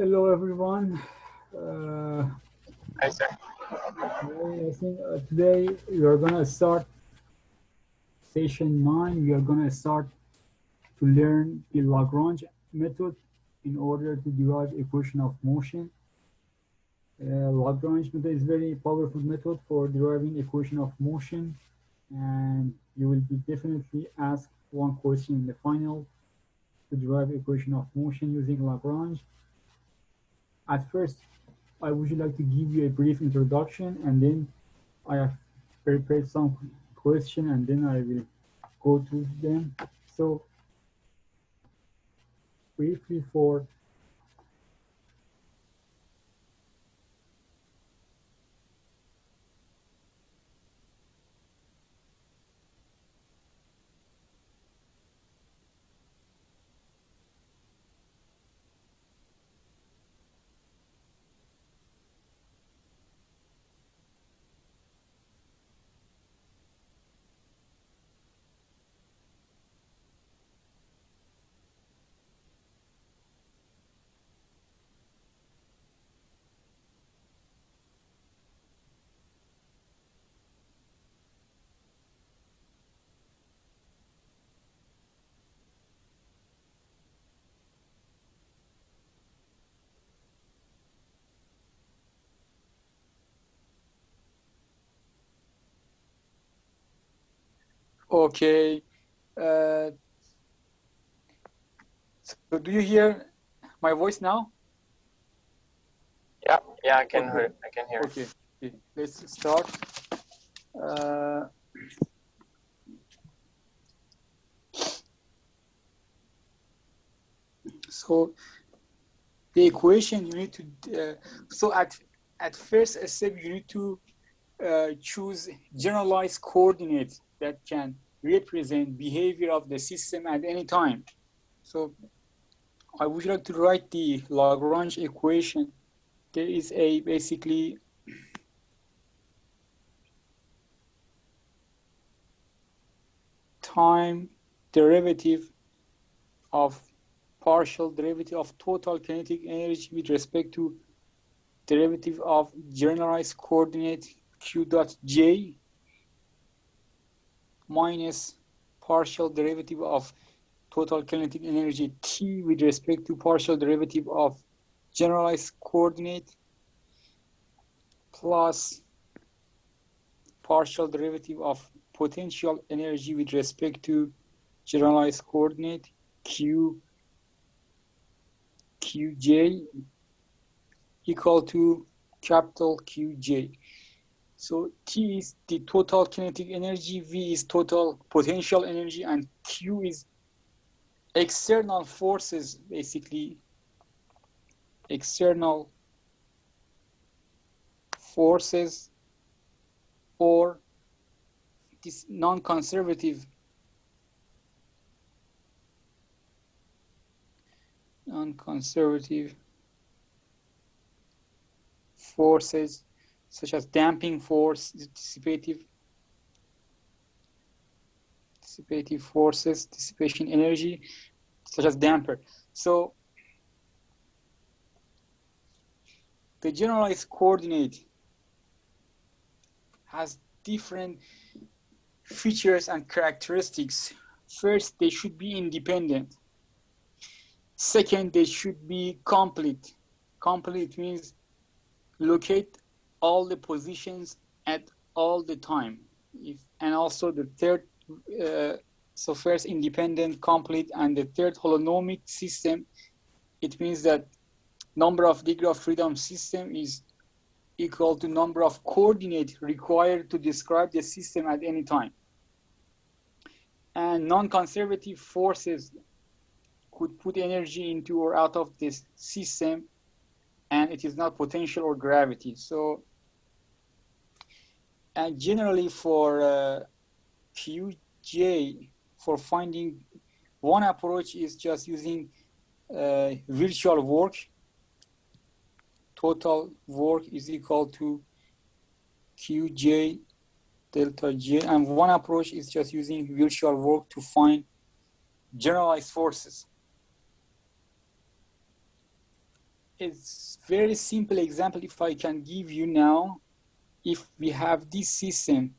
Hello, everyone. Hi, sir. I think today we are going to start session 9. We are going to start to learn the Lagrange method in order to derive equation of motion. Lagrange method is very powerful method for deriving equation of motion, and you will be definitely asked one question in the final to derive equation of motion using Lagrange. At first, I would like to give you a brief introduction, and then I have prepared some questions, and then I will go through them. So briefly for Okay. So do you hear my voice now? Yeah, I can Okay. hear. Okay. Let's start. So the equation you need to. So at first step you need to choose generalized coordinates that can represent behavior of the system at any time. So I would like to write the Lagrange equation. There is a basically time derivative of partial derivative of total kinetic energy with respect to derivative of generalized coordinate q dot j minus partial derivative of total kinetic energy t with respect to partial derivative of generalized coordinate plus partial derivative of potential energy with respect to generalized coordinate qj equal to capital Qj. So T is the total kinetic energy, V is total potential energy, and Q is external forces, basically external forces or this non-conservative forces such as damping force, dissipative forces, dissipation energy, such as damper. So the generalized coordinate has different features and characteristics. First, they should be independent. Second, they should be complete. Complete means locate all the positions at all the time. And also the third, so first independent, complete, and the third holonomic system, it means that number of degree of freedom system is equal to number of coordinates required to describe the system at any time. And non-conservative forces could put energy into or out of this system, and it is not potential or gravity. So, and generally for Qj, for finding one approach is just using virtual work. Total work is equal to Qj delta J, and one approach is just using virtual work to find generalized forces. it's very simple example if I can give you now. If we have this system,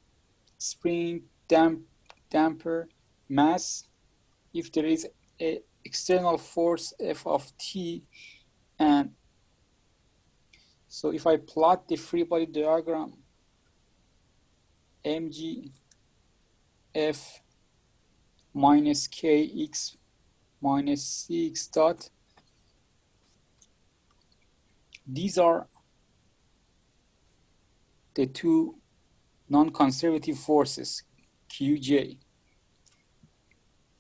spring, damper, mass, if there is an external force F of t, and so if I plot the free body diagram, mg F minus kx minus cx dot, these are the two non-conservative forces, Qj,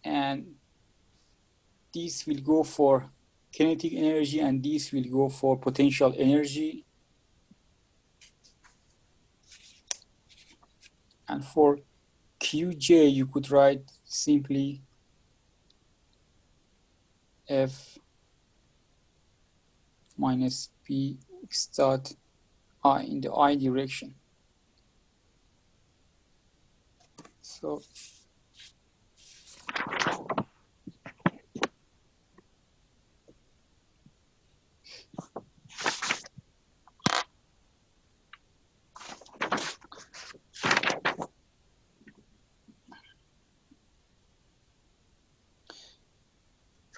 and these will go for kinetic energy and these will go for potential energy. And for Qj, you could write simply F minus Px dot I in the I direction. So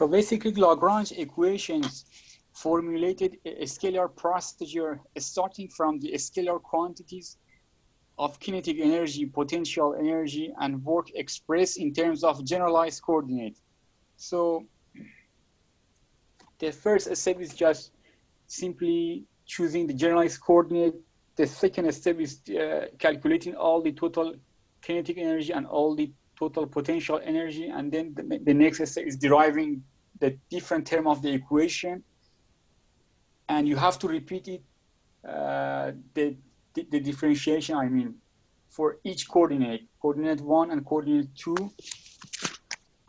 basically Lagrange equations formulated a scalar procedure starting from the scalar quantities of kinetic energy, potential energy, and work expressed in terms of generalized coordinates. So the first step is just simply choosing the generalized coordinate. The second step is calculating all the total kinetic energy and all the total potential energy. And then the next step is deriving the different term of the equation. And you have to repeat it, the differentiation, I mean, for each coordinate 1 and coordinate 2.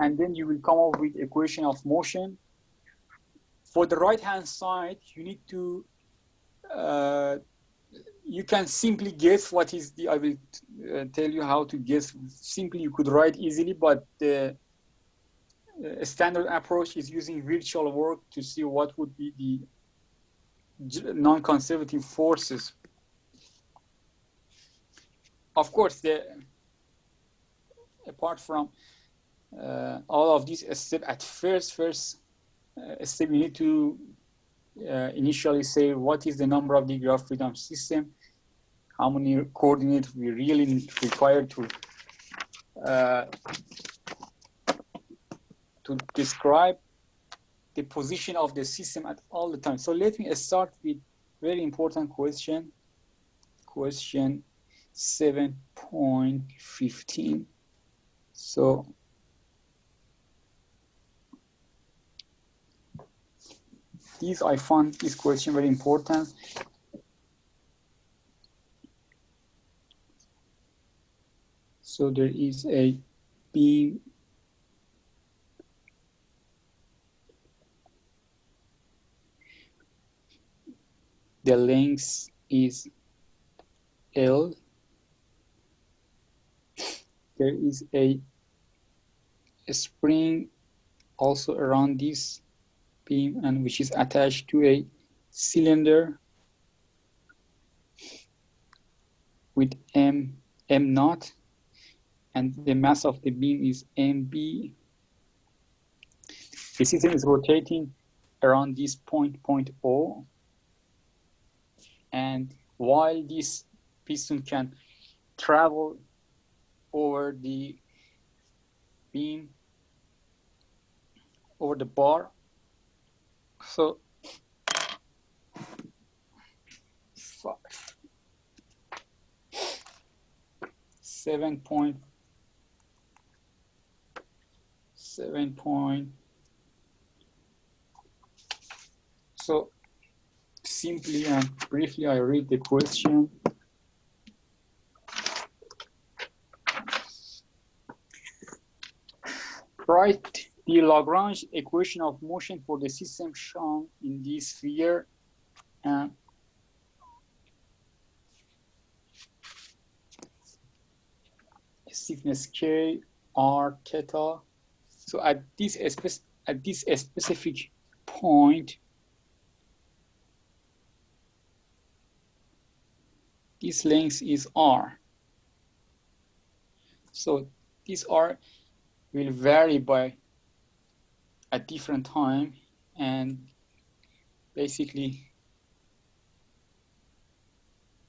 And then you will come up with equation of motion. For the right-hand side, you need to, you can simply guess what is the, I will tell you how to guess. Simply, you could write easily, but the standard approach is using virtual work to see what would be the non-conservative forces. Of course, apart from all of these steps, at first step, you need to initially say what is the number of degree of freedom system, how many coordinates we really require to describe the position of the system at all the time. So let me start with very important question 7.15. So I found this question very important. So there is a beam the length is L. There is a spring also around this beam and which is attached to a cylinder with M naught, and the mass of the beam is MB. The system is rotating around this point O, and while this piston can travel over the beam, over the bar, so 7 point. So simply and briefly, I read the question. Write the Lagrange equation of motion for the system shown in this figure. Stiffness K, R, theta. So at this specific point, this length is r. So this r will vary by at different time, and basically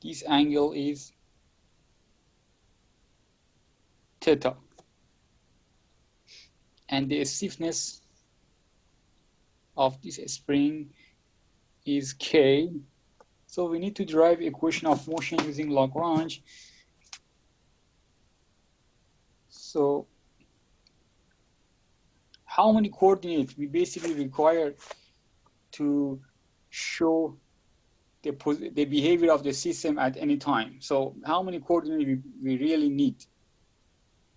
this angle is theta, and the stiffness of this spring is k. So we need to derive equation of motion using Lagrange. So how many coordinates we basically require to show the behavior of the system at any time? So how many coordinates we really need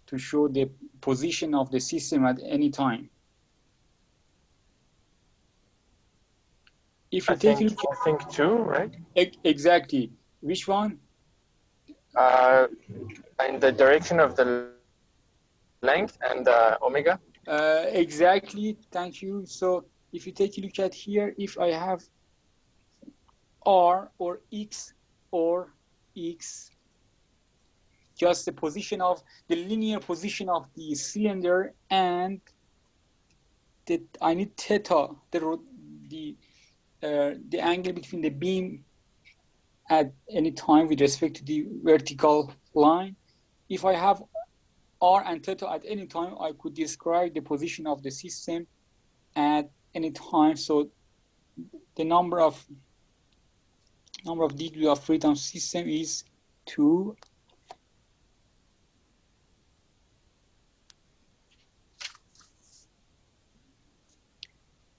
to show the position of the system at any time? If you take a look, I think 2, right? Exactly. Which one? In the direction of the length and omega. Exactly. Thank you. So if you take a look at here, if I have r or x, just the position of the linear position of the cylinder, and that I need theta, the angle between the beam at any time with respect to the vertical line. If I have r and theta at any time, I could describe the position of the system at any time. So the number of degree of freedom system is 2.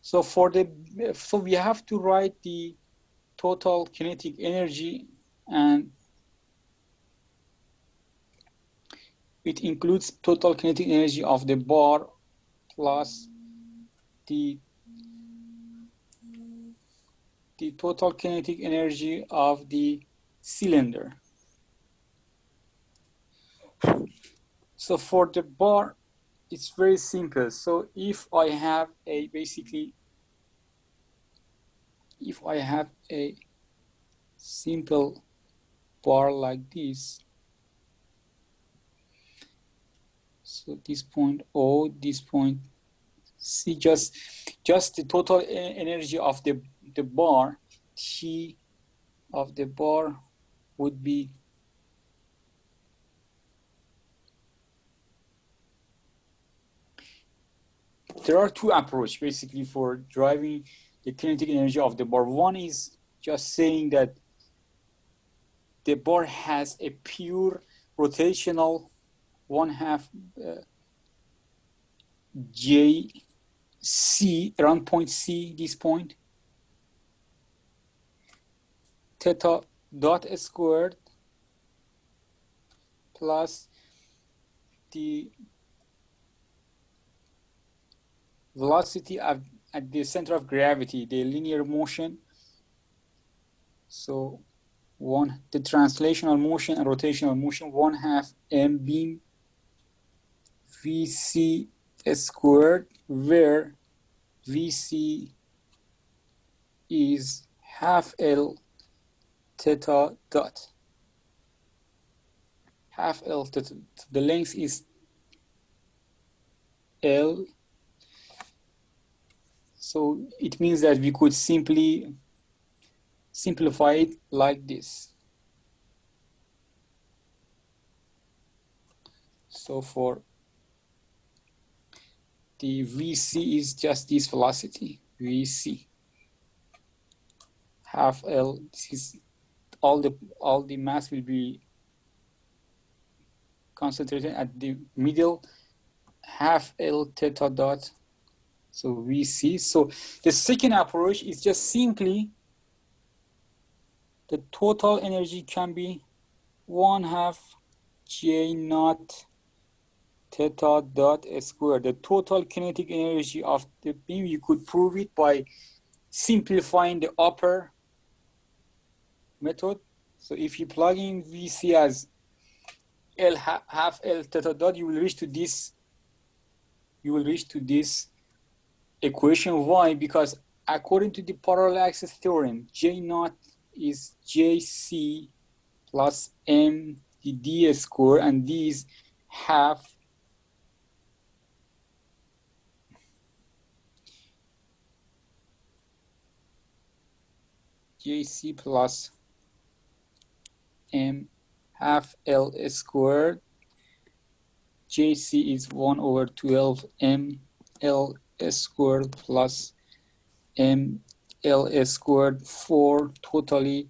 So we have to write the total kinetic energy, and it includes total kinetic energy of the bar plus the total kinetic energy of the cylinder. So for the bar, it's very simple. So if I have a simple bar like this, so this point O, this point C, just the total energy of the bar, T of the bar would be there are two approaches basically for driving the kinetic energy of the bar. One is just saying that the bar has a pure rotational 1/2 JC around point C, this point, theta dot squared plus the velocity at the center of gravity, the linear motion. So the translational motion and rotational motion, 1/2 m beam VC squared, where VC is 1/2 L theta dot. 1/2 L theta. The length is L. So it means that we could simply simplify it like this. So for the VC is just this velocity, VC. 1/2 L, this is all the mass will be concentrated at the middle, 1/2 L theta dot, so VC. So the second approach is just simply the total energy can be 1/2 J naught theta dot squared. The total kinetic energy of the beam, you could prove it by simplifying the upper method. So if you plug in VC as L 1/2 L theta dot, you will reach to this. You will reach to this equation. Why? Because according to the parallel axis theorem, J naught is JC plus m the d square, and these half jc plus m half l squared. jc is 1 over 12 m l squared plus m l squared, for totally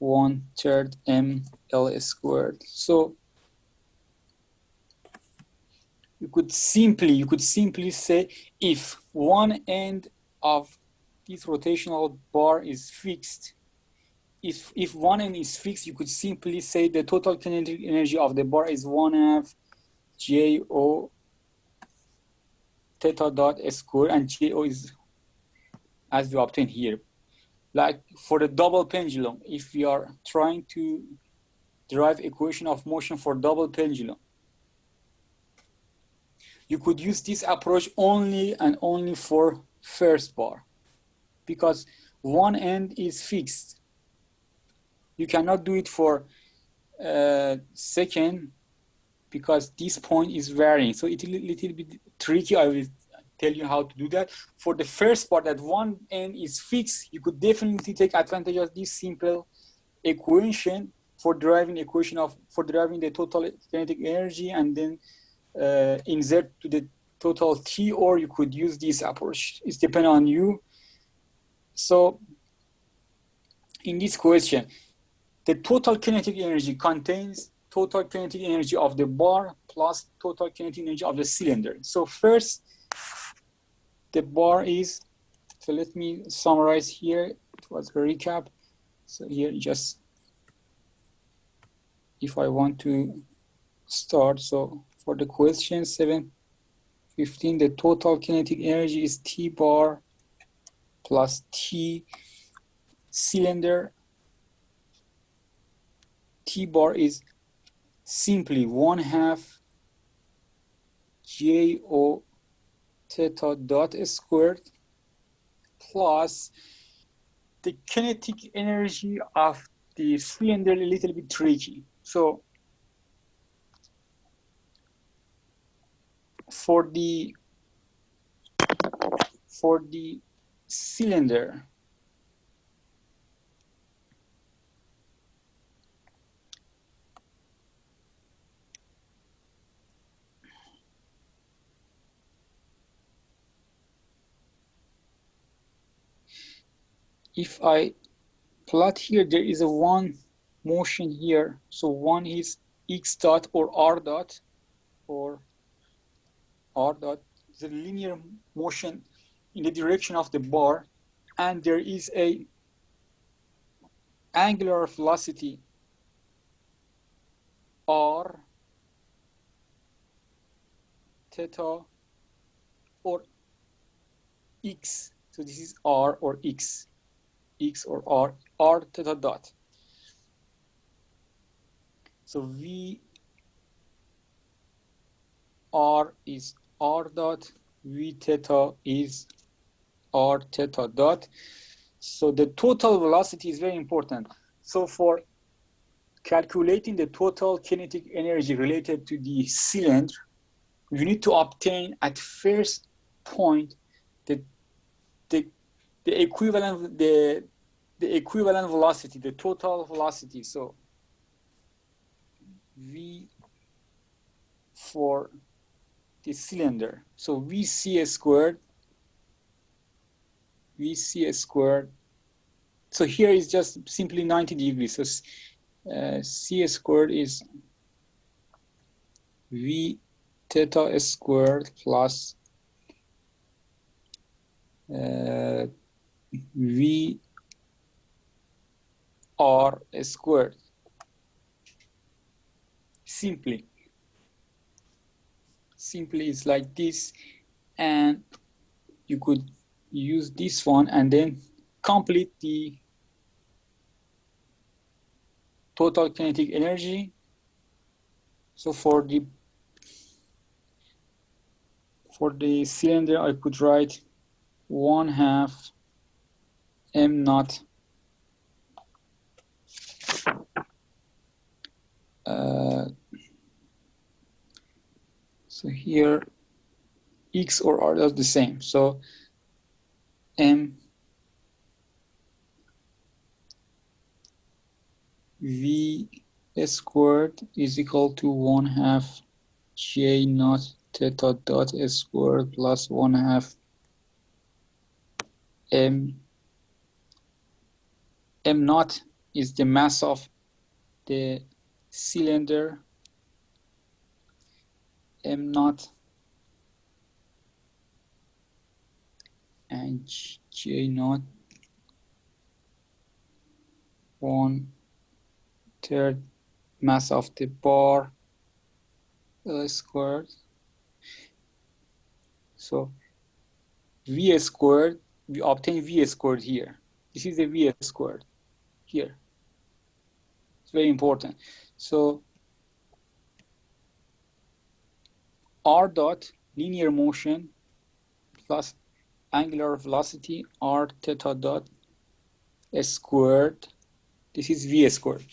1/3 m l squared. So you could simply say, if one end of this rotational bar is fixed, if one end is fixed, you could simply say the total kinetic energy of the bar is 1/2 Jo theta dot square, and Jo is as we obtain here. Like for the double pendulum, if we are trying to derive equation of motion for double pendulum, you could use this approach only and only for first bar, because one end is fixed. You cannot do it for second, because this point is varying. So it's a little bit tricky. I will tell you how to do that. For the first part, that one end is fixed, you could definitely take advantage of this simple equation for deriving the total kinetic energy, and then insert to the total T, or you could use this approach. It's dependent on you. So in this question, the total kinetic energy contains total kinetic energy of the bar plus total kinetic energy of the cylinder. So first, the bar is, so let me summarize here. It was a recap. So here, just if I want to start, so for the question 715, the total kinetic energy is T bar plus T cylinder. T bar is simply 1/2 Jo theta dot squared plus the kinetic energy of the cylinder, a little bit tricky. So for the cylinder, if I plot here, there is a one motion here. So one is x dot or r dot, the linear motion in the direction of the bar, and there is a angular velocity r theta or x. So this is r or x or r theta dot. So v r is r dot, v theta is r theta dot. So the total velocity is very important. So for calculating the total kinetic energy related to the cylinder, you need to obtain at first point the equivalent velocity, the total velocity. So v for the cylinder, so vc squared. So here is just simply 90 degrees. So c squared is v theta squared plus v r squared. Simply is like this, and you could use this one and then complete the total kinetic energy. So for the cylinder, I could write 1/2 m naught So here X or R are the same. So M V squared is equal to 1/2 J naught theta dot squared plus 1/2 M. M naught is the mass of the cylinder. M naught and J naught 1/3 mass of the bar L squared. So V squared, we obtain V squared here. This is the V squared here. It's very important. So R dot linear motion plus angular velocity R theta dot squared. This is V squared.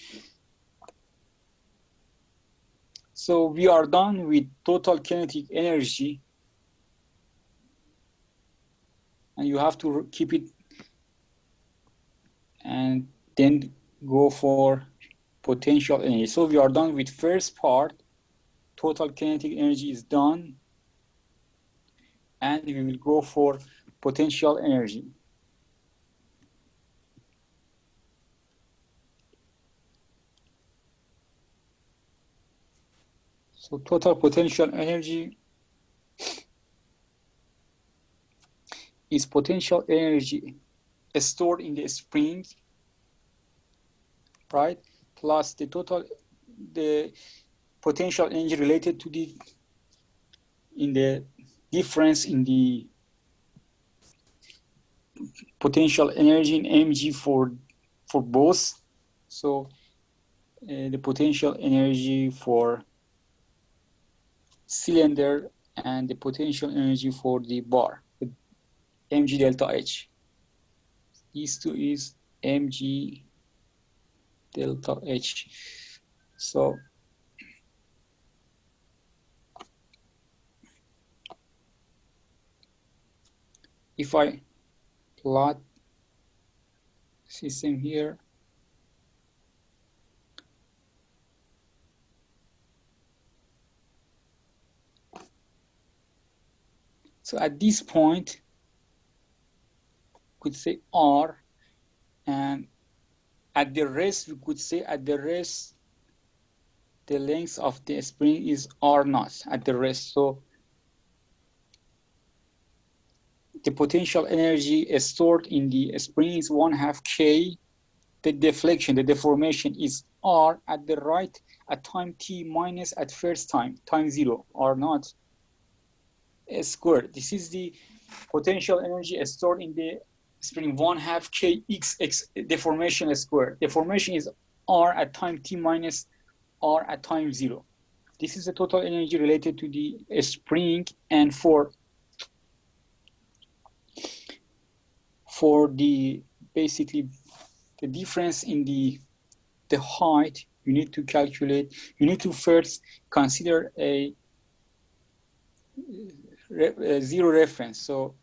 So we are done with total kinetic energy, and you have to keep it and then go for potential energy. So we are done with first part. Total kinetic energy is done, and we will go for potential energy. So total potential energy is potential energy stored in the spring, right? Plus the potential energy related to the difference in the potential energy in mg for both. So the potential energy for cylinder and the potential energy for the bar, mg delta h. These two is mg delta h. So if I plot system here, so at this point, we could say R, and at the rest, we could say at the rest, the length of the spring is R naught at the rest. So the potential energy is stored in the spring is 1/2 K. The deflection, the deformation is R at the right at time T minus at first time 0, R naught squared. This is the potential energy stored in the spring 1/2 K x deformation squared. Deformation is R at time T minus R at time 0. This is the total energy related to the spring, and for the basically the difference in the height, you need to calculate, you need to first consider a zero reference. So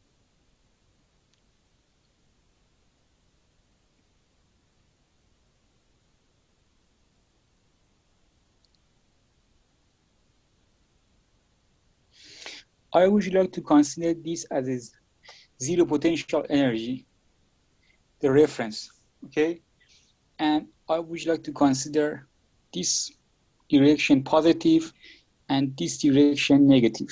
I would like to consider this as a zero potential energy, the reference, okay? And I would like to consider this direction positive and this direction negative.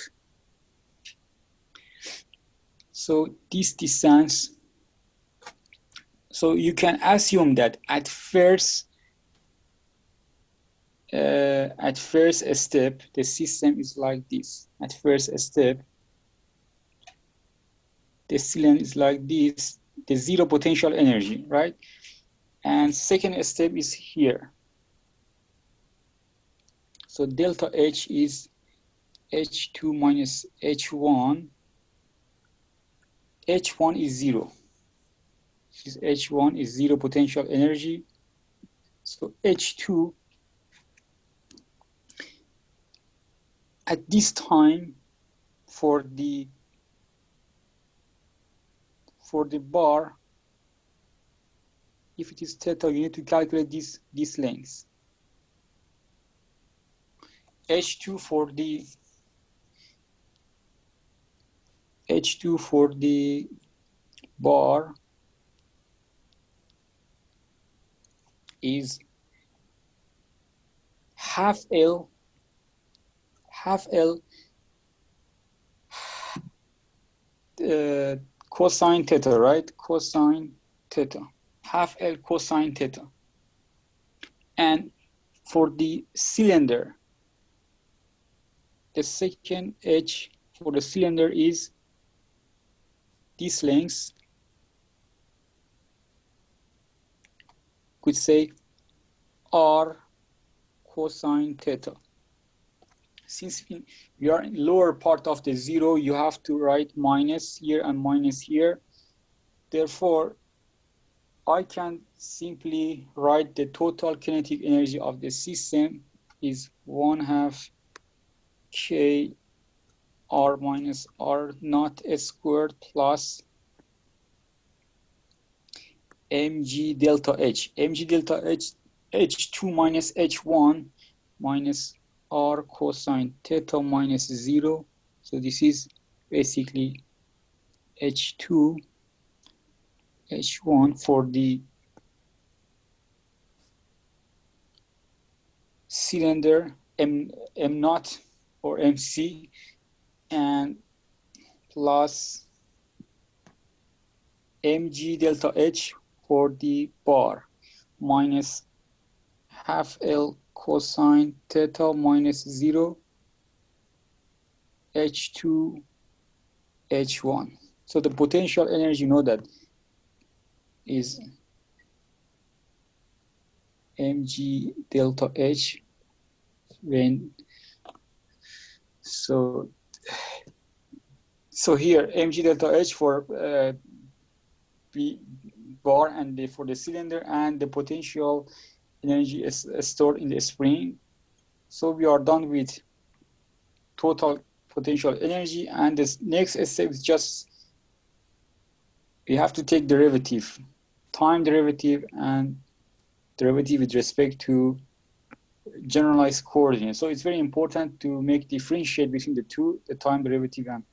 So this distance, so you can assume that at first step, the system is like this. At first step, the cylinder is like this, the zero potential energy, right? And second step is here. So delta H is H2 minus H1. H1 is 0. This H1 is zero potential energy. So H2 at this time, for the bar, if it is theta, you need to calculate this length. H2 for the bar is half L cosine theta, right? Cosine theta, half L cosine theta. And for the cylinder, the second H for the cylinder is this length, could say R cosine theta. Since we are in lower part of the zero, you have to write minus here and minus here. Therefore, I can simply write the total kinetic energy of the system is 1/2 K R minus R naught squared plus mg delta H. mg delta H, H2 minus H1 minus R cosine theta minus 0. So this is basically H2, H1 for the cylinder, M naught or MC, and plus mg delta H for the bar minus half L cosine theta minus 0 H2 H1. So the potential energy, you know that, is mg delta H when so here mg delta H for B bar and for the cylinder, and the potential energy is stored in the spring. So we are done with total potential energy, and this next step is just we have to take derivative, time derivative and derivative with respect to generalized coordinates. So it's very important to make differentiate between the two, the time derivative and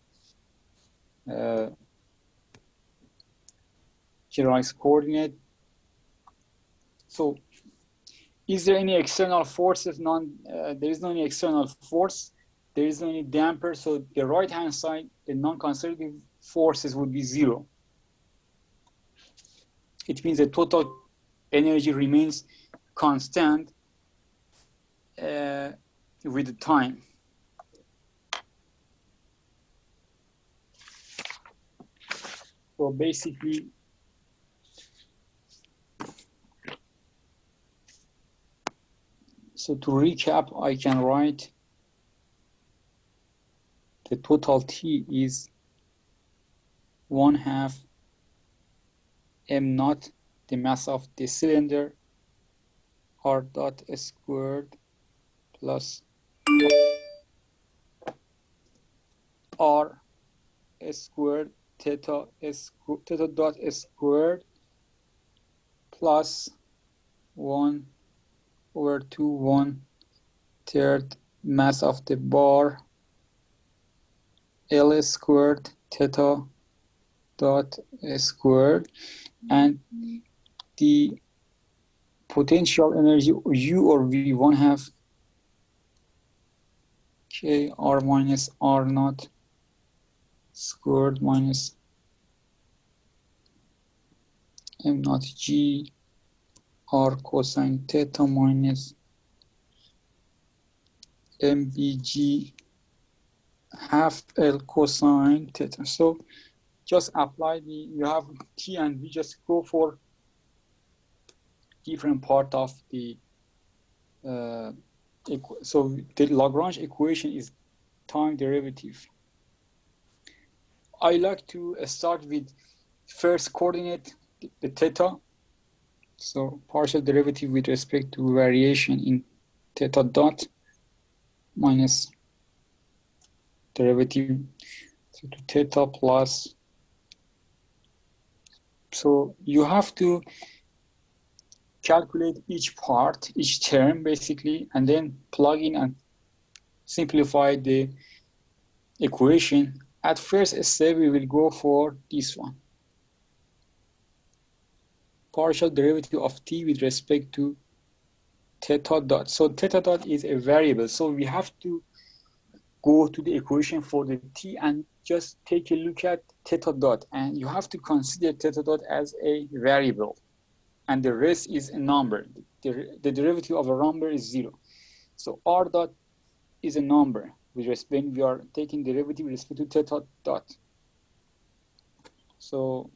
generalized coordinate. So is there any external forces? There is no any external force. There is no any damper. So the right-hand side, the non-conservative forces would be 0. It means the total energy remains constant with the time. So basically, so to recap, I can write the total T is 1/2 m naught, the mass of the cylinder, R dot squared plus R squared theta dot squared plus 1/2 1/3 mass of the bar L squared theta dot squared, and the potential energy U or V 1/2 K R minus R naught squared minus M naught G R cosine theta minus MBG half L cosine theta. So just apply you have T and V, just go for different part of the so the Lagrange equation is time derivative. I like to start with first coordinate, the theta. So partial derivative with respect to variation in theta dot minus derivative to theta plus. So you have to calculate each part, each term basically, and then plug in and simplify the equation. At first step, we will go for this one. Partial derivative of t with respect to theta dot. So theta dot is a variable. So we have to go to the equation for the t and just take a look at theta dot. And you have to consider theta dot as a variable. And the rest is a number. The derivative of a number is 0. So r dot is a number with respect when we are taking derivative with respect to theta dot. So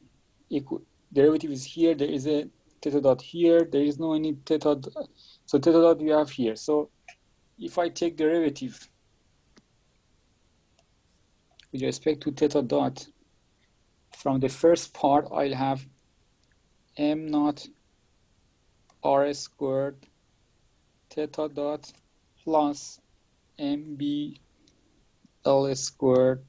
derivative is here. There is a theta dot here. There is no any theta dot. So theta dot we have here. So if I take derivative with respect to theta dot, from the first part I'll have m naught r squared theta dot plus mb l squared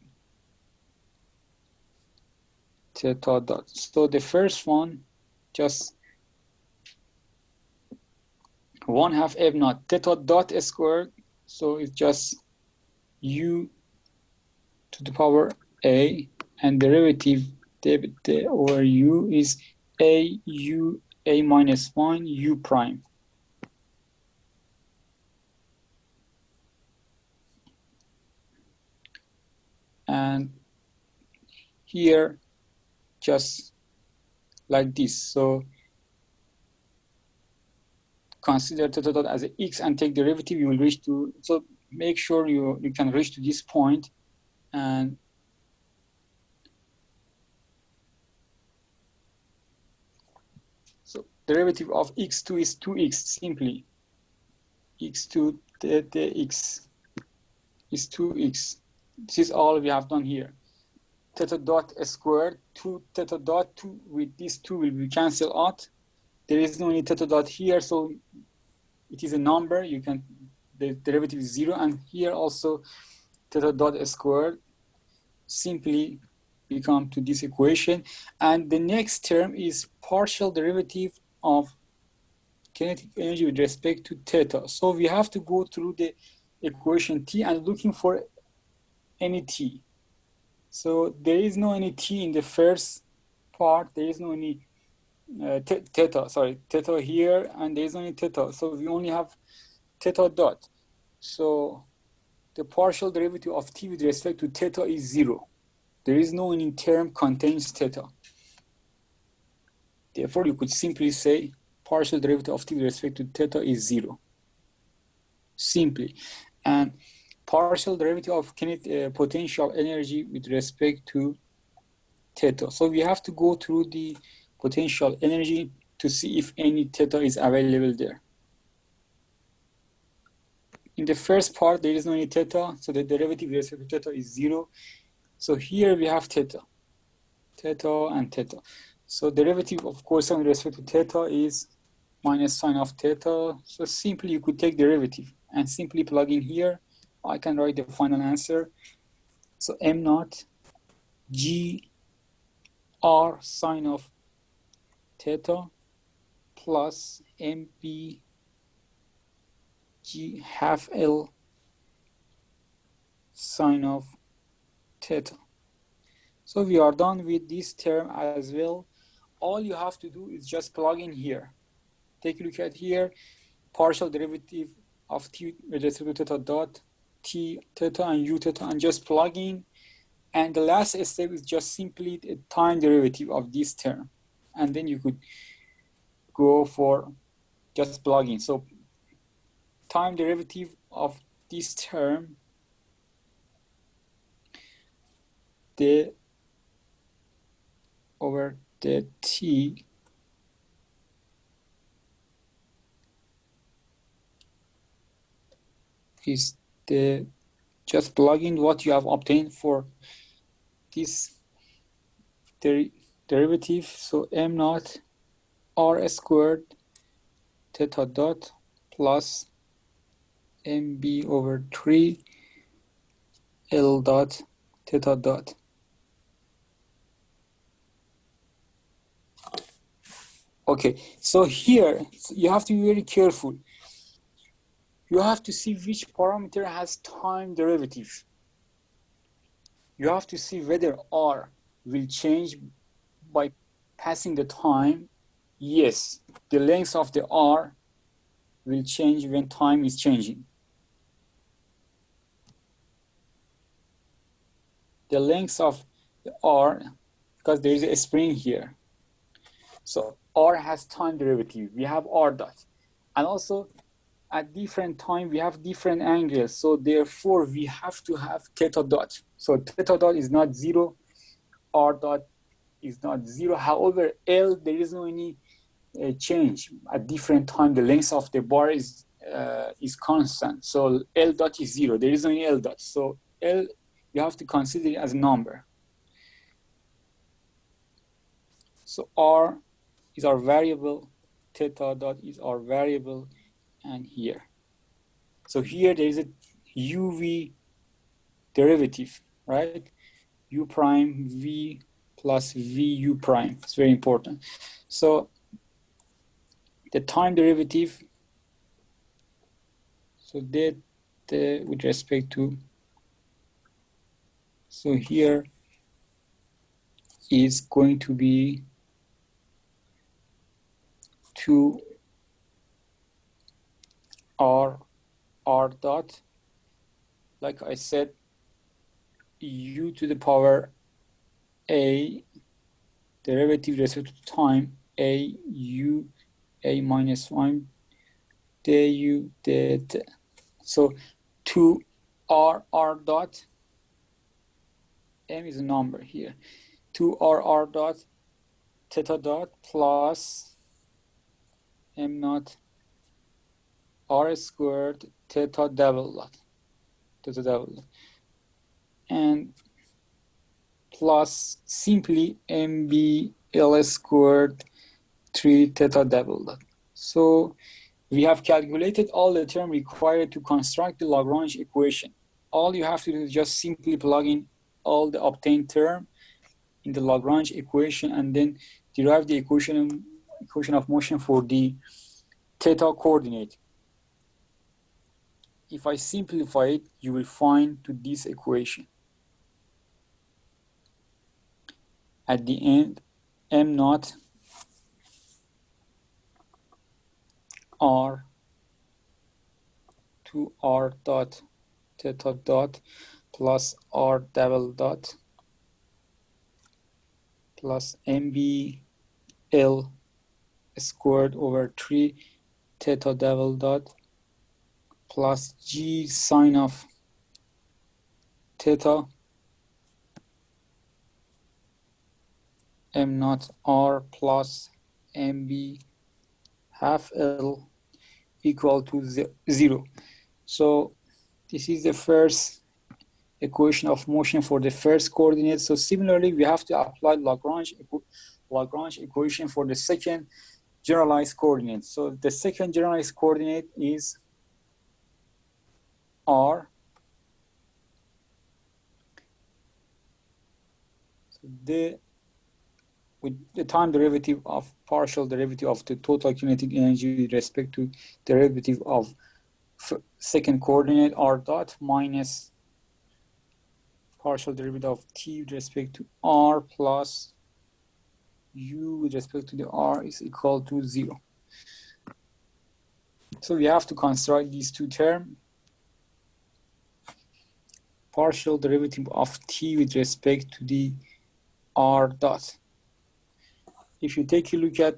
theta dot. So the first one, just 1/2 m naught theta dot squared. So it's just u to the power a, and derivative over u is a u a minus 1 u prime. And here, just like this. So consider theta dot as a x and take derivative, you will reach to, so make sure you can reach to this point. And so derivative of x2 is 2x simply. x2 theta x is 2x. This is all we have done here. Theta dot squared, 2 theta dot, 2 with this 2 will be cancelled out. There is no any theta dot here, so it is a number. You can, the derivative is 0, and here also theta dot squared simply become to this equation. And the next term is partial derivative of kinetic energy with respect to theta. So we have to go through the equation t and looking for any t. So there is no any t in the first part. There is no any theta here, and there is only theta. So we only have theta dot. So the partial derivative of t with respect to theta is 0. There is no any term contains theta. Therefore, you could simply say partial derivative of t with respect to theta is 0. Simply. And partial derivative of kinetic potential energy with respect to theta. So we have to go through the potential energy to see if any theta is available there. In the first part, there is no any theta, so the derivative with respect to theta is 0. So here we have theta and theta. So derivative, of course, with respect to theta is minus sine of theta. So simply you could take derivative and simply plug in here. I can write the final answer. So m naught g r sine of theta plus mb g half l sine of theta. So we are done with this term as well. All you have to do is just plug in here. Take a look at here, partial derivative of t with respect to theta dot, t theta and u theta, and just plug in. And the last step is just simply the time derivative of this term. And then you could go for just plugging. So time derivative of this term, the over the t is the, just plug in what you have obtained for this derivative. So m naught r squared theta dot plus mb over 3 L dot theta dot. Okay, so here you have to be very careful. You have to see which parameter has time derivative. You have to see whether R will change by passing the time. Yes, the length of the R will change when time is changing. The length of the R, because there is a spring here. So R has time derivative. We have R dot. And also at different time, we have different angles. So therefore, we have to have theta dot. So theta dot is not zero. R dot is not zero. However, L, there is no any change. At different time, the length of the bar is constant. So L dot is zero. There is no any L dot. So L, you have to consider it as a number. So R is our variable, theta dot is our variable, and here. So here there is a UV derivative, right? U prime V plus VU prime. It's very important. So the time derivative, so that with respect to, so here is going to be 2 R dot, like I said, U to the power A, derivative respect to time, A, U, A minus 1, du, det. So 2 R dot, M is a number here, 2 R dot, theta dot plus M naught R squared theta double dot, and plus simply MB L squared 3 theta double dot. So we have calculated all the term required to construct the Lagrange equation. All you have to do is just simply plug in all the obtained term in the Lagrange equation and then derive the equation of motion for the theta coordinate. If I simplify it, you will find to this equation. At the end, M naught R 2 R dot theta dot plus R double dot plus MB L squared over 3 theta double dot plus G sine of theta M naught R plus MB half L equal to 0. So this is the first equation of motion for the first coordinate. So similarly, we have to apply Lagrange equation for the second generalized coordinate. So the second generalized coordinate is R. So with the time derivative of partial derivative of the total kinetic energy with respect to derivative of second coordinate R dot minus partial derivative of t with respect to R plus u with respect to the R is equal to 0. So we have to construct these two terms. Partial derivative of t with respect to the R dot. If you take a look at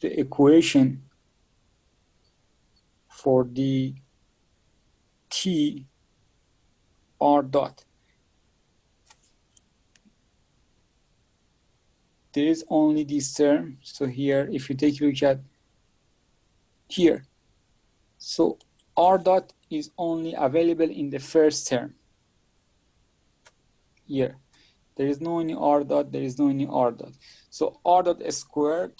the equation for the t R dot, there is only this term. So here, if you take a look at here, so R dot is only available in the first term. Here, there is no any R dot, there is no any R dot. So R dot squared,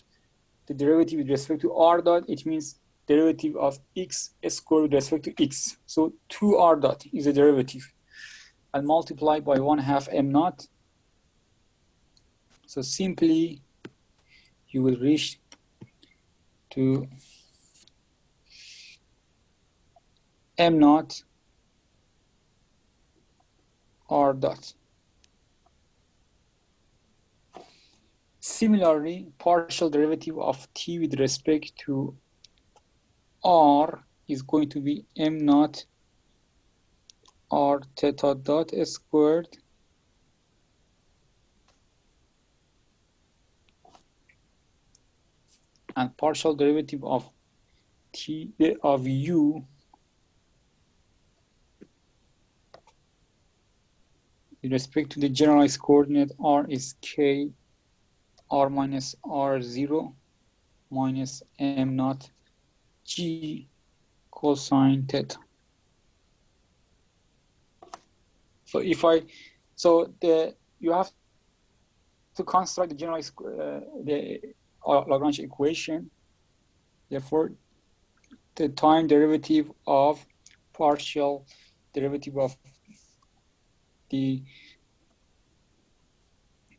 the derivative with respect to R dot, it means derivative of x squared with respect to x. So 2 R dot is a derivative. and multiply by 1/2 m naught. So simply you will reach to m naught r dot. Similarly, partial derivative of t with respect to r is going to be m naught r theta dot squared and partial derivative of t of u with respect to the generalized coordinate r is k r minus r0 minus m naught g cosine theta. So if you have to construct the generalized the Lagrange equation. Therefore, the time derivative of partial derivative of the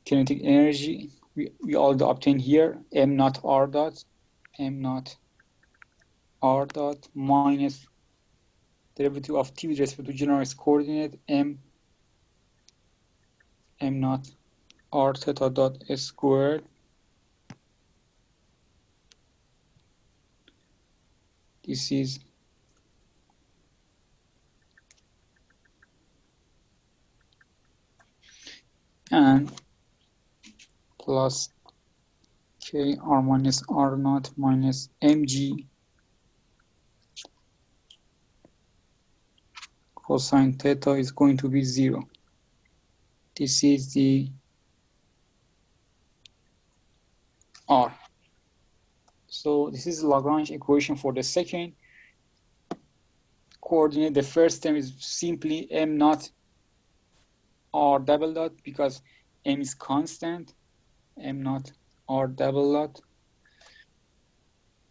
kinetic energy we already obtained here, m naught r dot minus derivative of t with respect to generalized coordinate m naught r theta dot squared. This is and plus k r minus r naught minus mg cosine theta is going to be 0. This is the r. So this is the Lagrange equation for the second coordinate. The first term is simply m naught r double dot because m is constant, m naught r double dot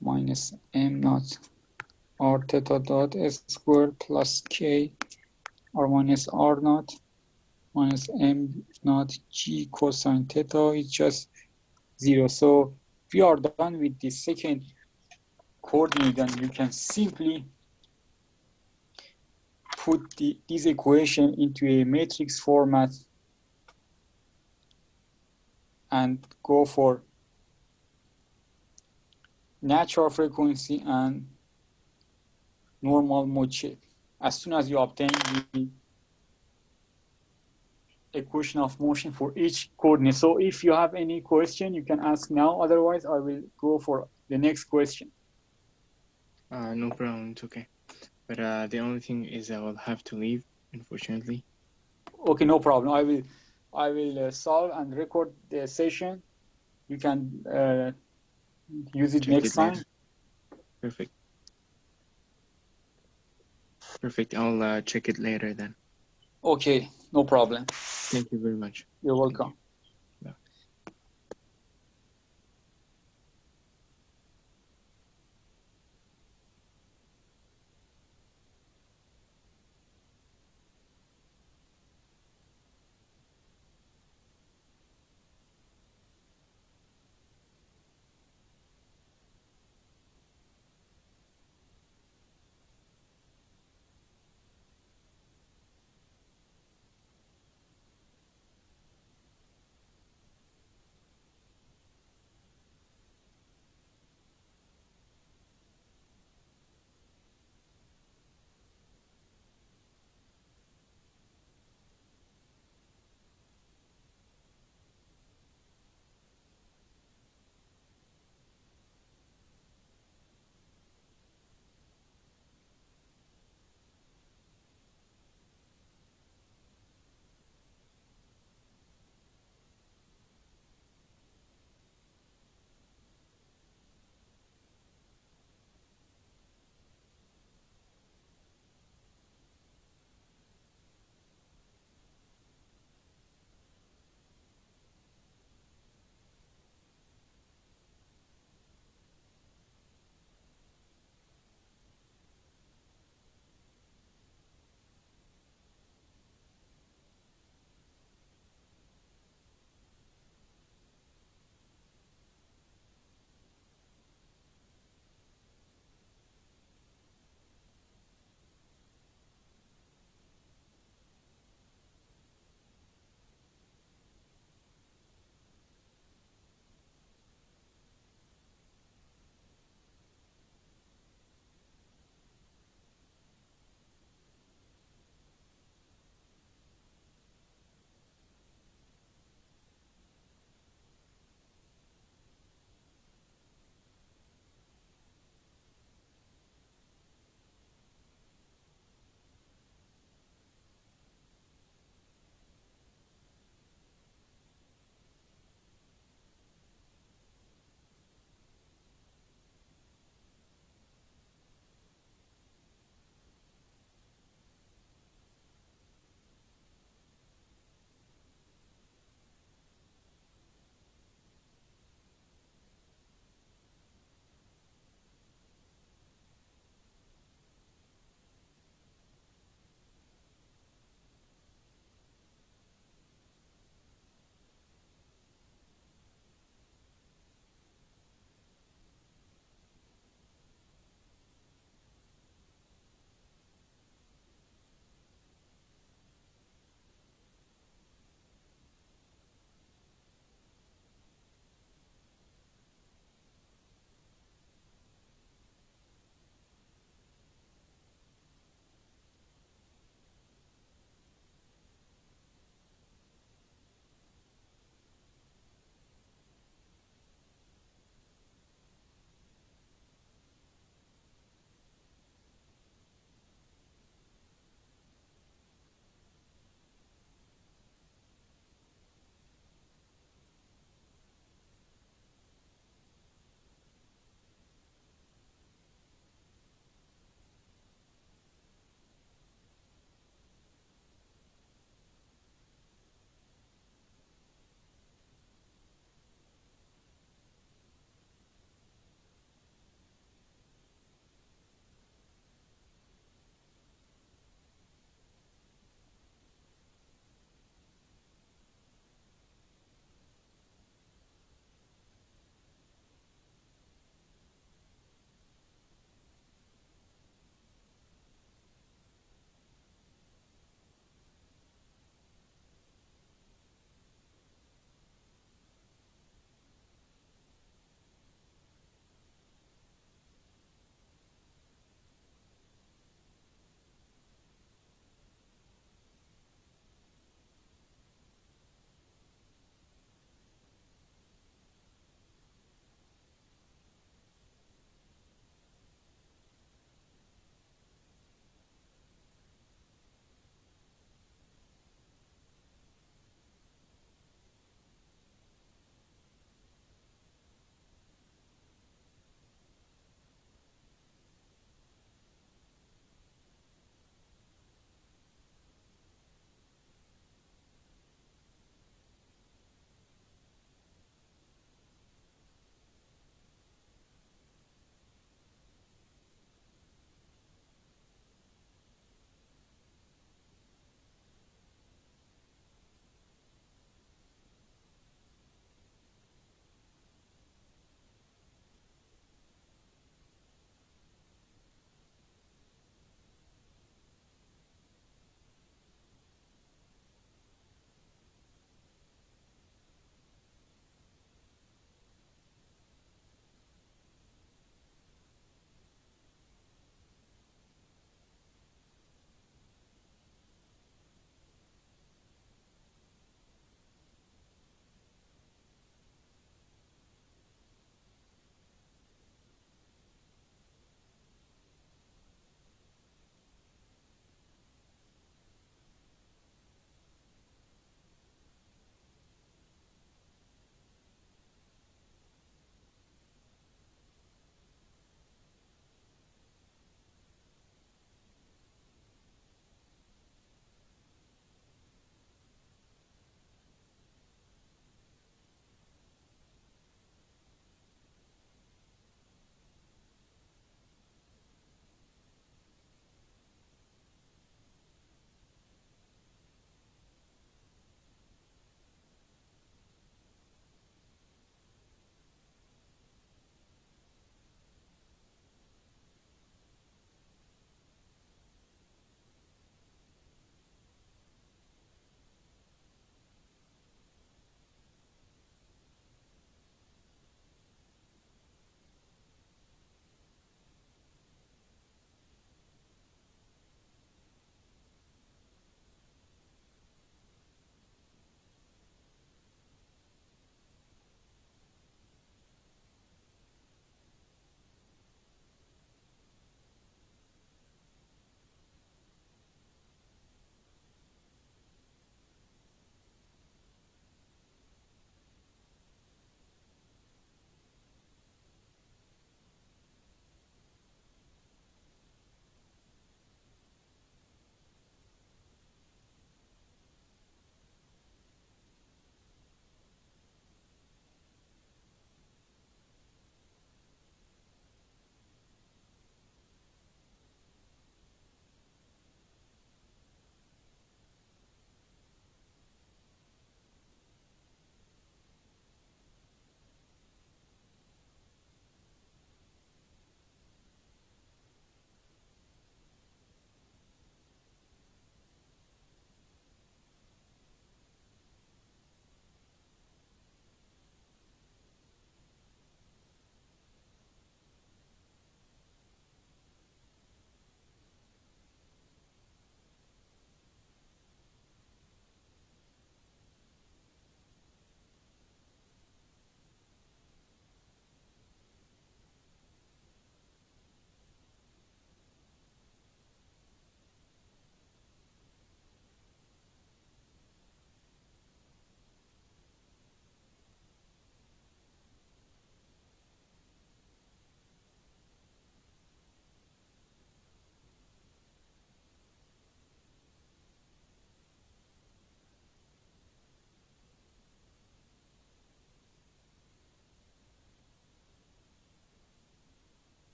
minus m naught r theta dot s squared plus k r minus r naught minus m naught g cosine theta is just 0. So we are done with the second coordinate, and you can simply put this equation into a matrix format and go for natural frequency and normal mode shape as soon as you obtain the equation of motion for each coordinate. So if you have any question, you can ask now. Otherwise, I will go for the next question. No problem, it's okay. But the only thing is I will have to leave, unfortunately. Okay, no problem. I will solve and record the session. You can use it Check next it time. later. Perfect. Perfect. I'll check it later then. Okay, no problem. Thank you very much. You're welcome.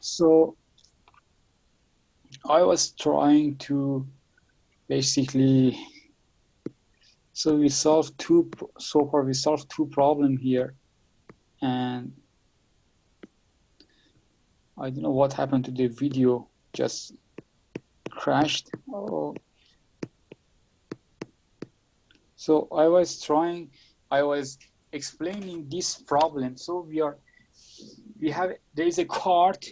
So I was trying to basically, so we solved so far we solved two problems here, and I don't know what happened to the video, just crashed. Oh. So I was explaining this problem. So there is a cart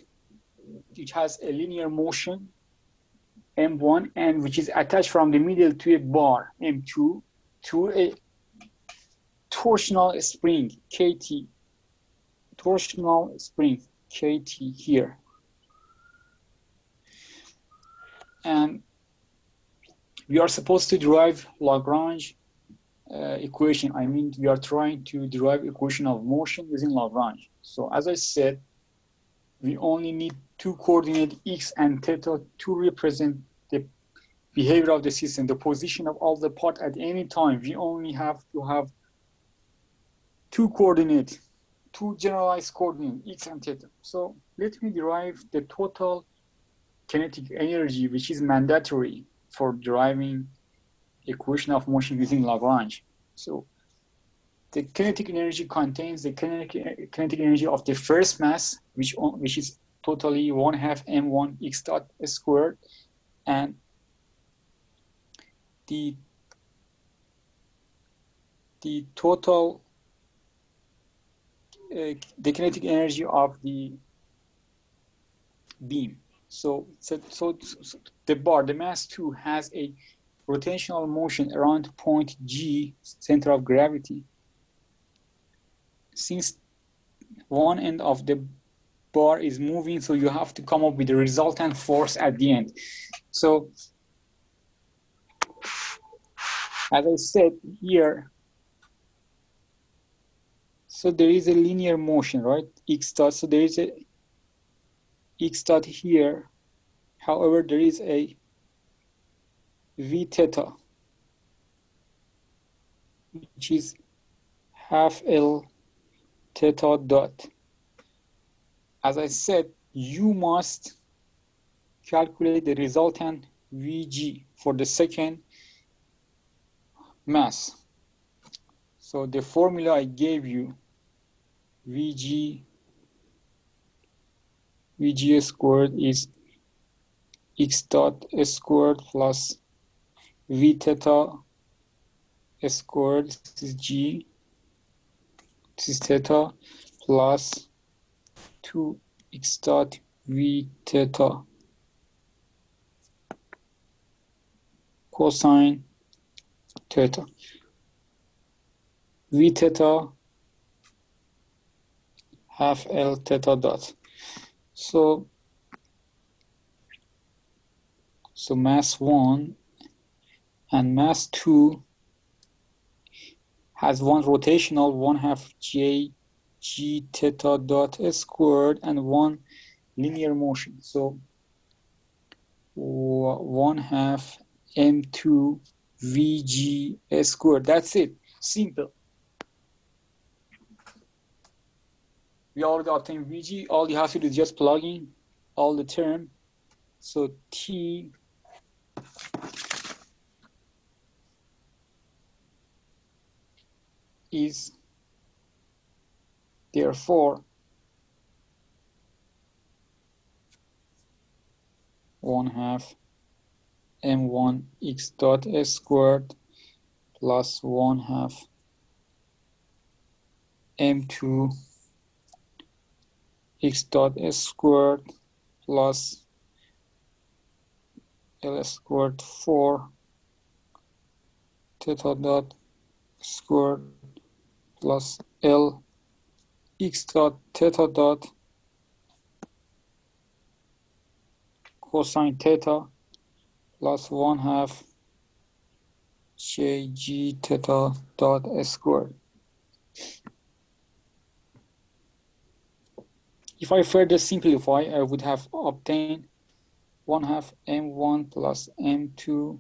which has a linear motion M1 and which is attached from the middle to a bar M2 to a torsional spring KT, torsional spring KT here. And we are supposed to derive Lagrange equation. I mean, we are trying to derive equation of motion using Lagrange. So as I said, we only need two coordinates x and theta to represent the behavior of the system, the position of all the parts at any time. We only have to have two coordinates, two generalized coordinates, x and theta. So let me derive the total kinetic energy, which is mandatory for deriving equation of motion using Lagrange. So the kinetic energy contains the kinetic energy of the first mass, which is totally 1/2 m1 x dot squared, and the total the kinetic energy of the beam. So the bar, the mass 2, has a rotational motion around point G, center of gravity. Since one end of the bar is moving, so you have to come up with the resultant force at the end. So as I said here, so there is a linear motion, right? X dot, so there is a x dot here. However, there is a v theta, which is 1/2 L theta dot. As I said, you must calculate the resultant Vg for the second mass. So the formula I gave you, Vg squared is x dot squared plus v theta squared, this is g, this is theta, plus 2x dot v theta cosine theta. V theta 1/2 L theta dot. So mass 1 and mass 2 has one rotational 1/2 J G theta dot squared and one linear motion. So 1/2 M2 VG squared. That's it. Simple. We already obtained Vg. All you have to do is just plug in all the term. So T is therefore 1/2 M1 x dot squared plus 1/2 M2 x dot squared plus L squared 4 theta dot squared plus L x dot theta dot cosine theta plus 1/2 Jg theta dot squared. If I further simplify, I would have obtained 1/2 M1 plus M2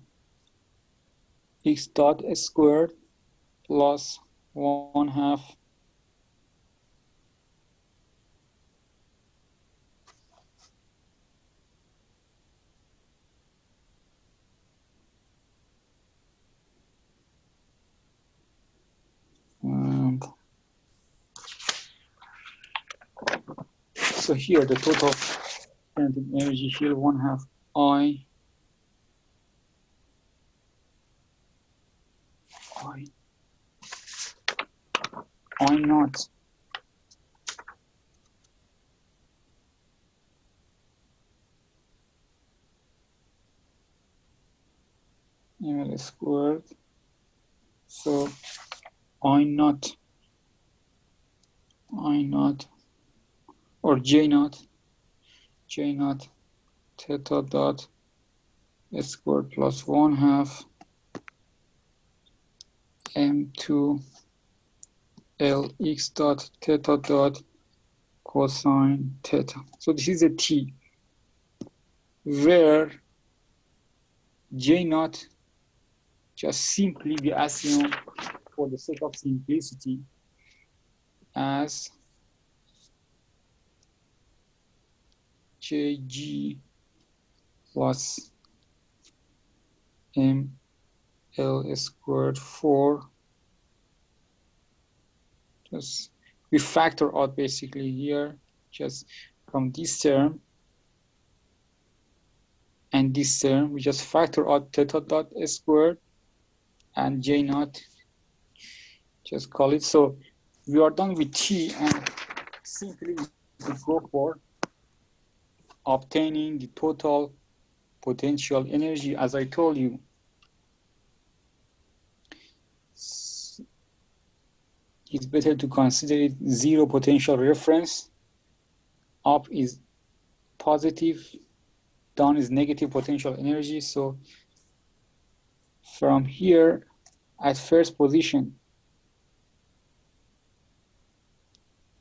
x dot squared plus 1/2 So here the total kinetic energy here 1/2 I naught ml squared. So I naught or J naught theta dot squared plus 1/2 m2 Lx dot theta dot cosine theta. So this is a T where J naught just simply we assume for the sake of simplicity as Jg plus ml squared 4. Just we factor out basically here just from this term and this term, we just factor out theta dot squared and J naught, just call it. So we are done with T, and simply we go for obtaining the total potential energy. As I told you, it's better to consider it zero potential reference. Up is positive, down is negative potential energy. So from here, at first position,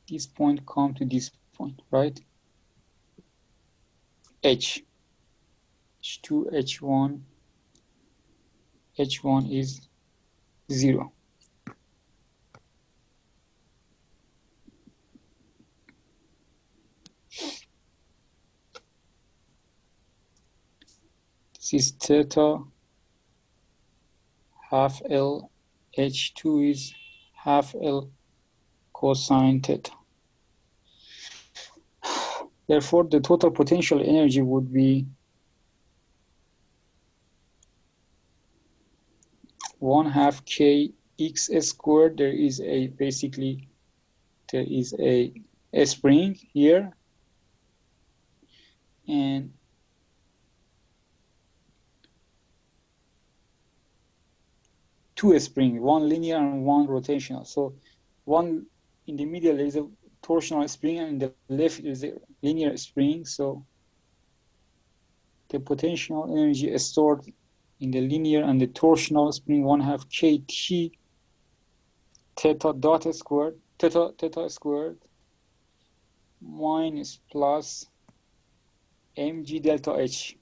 this point come to this point, right? H2, H1 is 0. This is theta, half L, H2 is half L cosine theta. Therefore, the total potential energy would be 1/2 kx squared. There is a spring here, and two springs, one linear and one rotational. So one in the middle is a torsional spring, and in the left is a linear spring. So the potential energy is stored in the linear and the torsional spring 1/2 kt theta dot squared, theta squared minus plus mg delta h.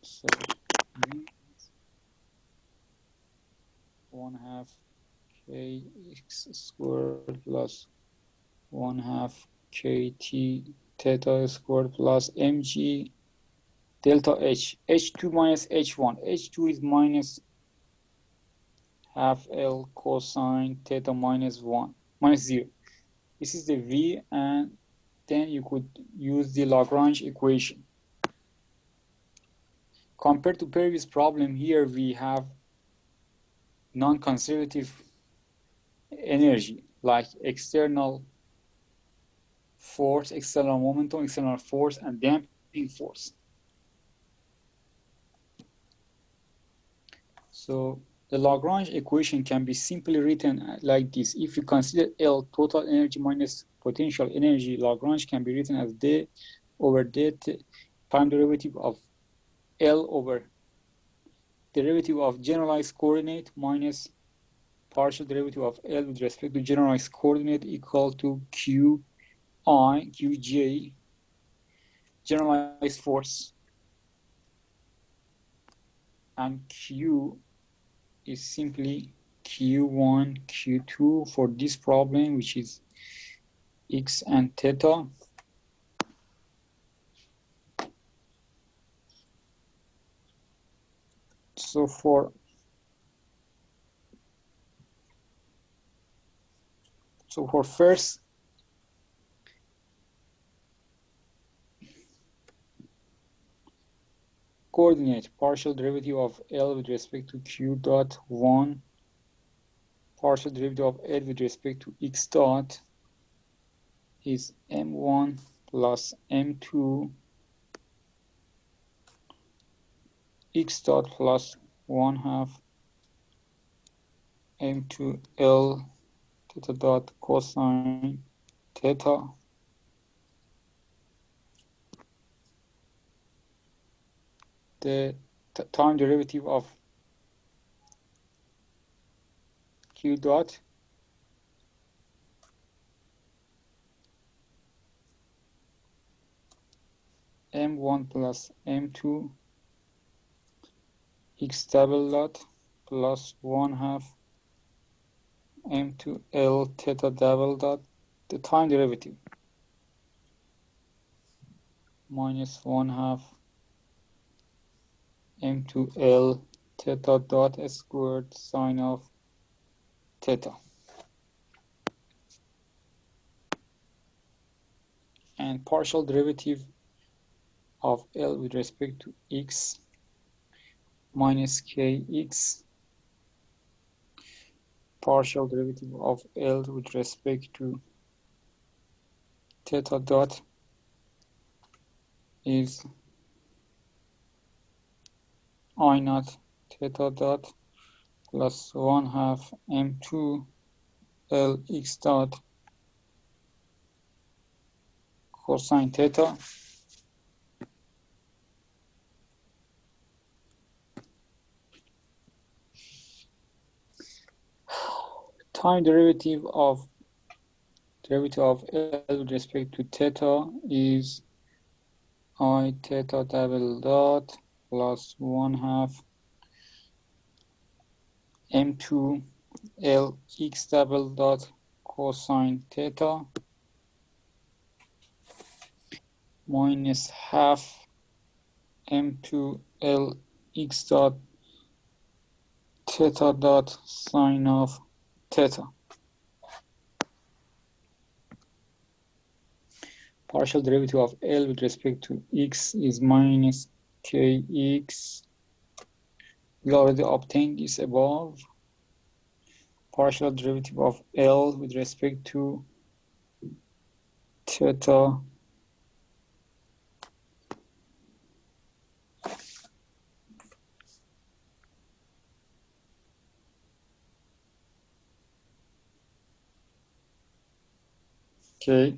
So 1/2 kx squared plus 1/2 kt theta squared plus mg delta h. H2 minus h1. H2 is minus half L cosine theta minus 0. This is the V, and then you could use the Lagrange equation. Compared to previous problem, here we have non-conservative energy like external force, external momentum, external force, and damping force. So the Lagrange equation can be simply written like this. If you consider L, total energy minus potential energy, Lagrange can be written as d over dt, time derivative of L over derivative of generalized coordinate minus partial derivative of L with respect to generalized coordinate equal to Qj, generalized force, and Q is simply Q1, Q2 for this problem, which is X and theta. So for So for first coordinate, partial derivative of L with respect to Q dot 1, partial derivative of L with respect to X dot is M1 plus M2 X dot plus 1/2 M2 L theta dot cosine theta. The time derivative of Q dot M1 plus M2 X double dot plus 1/2 M2 L theta double dot, the time derivative minus 1/2 M2 L theta dot squared sine of theta. And partial derivative of L with respect to X minus Kx, partial derivative of L with respect to theta dot is I naught theta dot plus 1/2 M2 L X dot cosine theta. Time derivative of L with respect to theta is I theta double dot plus 1/2 M2 L X double dot cosine theta minus 1/2 M2 L X dot theta dot sine of theta. Partial derivative of L with respect to X is minus Kx. We already obtained this above. Partial derivative of L with respect to theta K.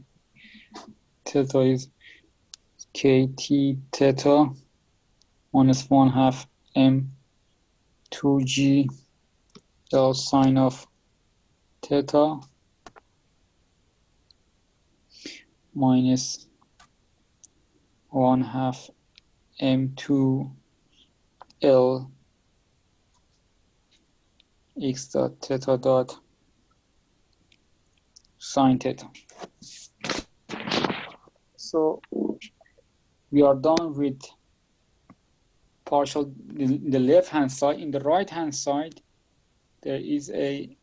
Theta is kt theta minus 1/2 M2G L sine of theta minus 1/2 M2 L X dot theta dot sine theta. So we are done with partial in the left hand side. In the right hand side, there is a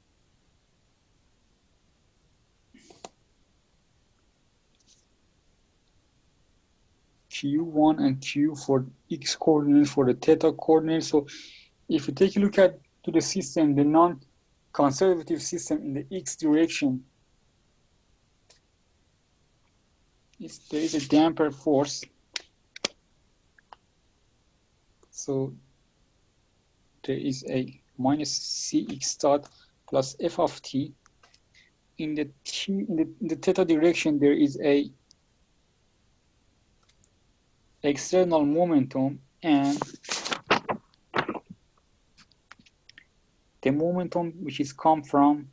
Q1 and Q for X coordinate for the theta coordinate. So if you take a look at to the system, the non-conservative system in the X direction, there is a damper force. So there is a minus Cx dot plus f of t. In the theta direction, there is a external momentum, and the momentum which is come from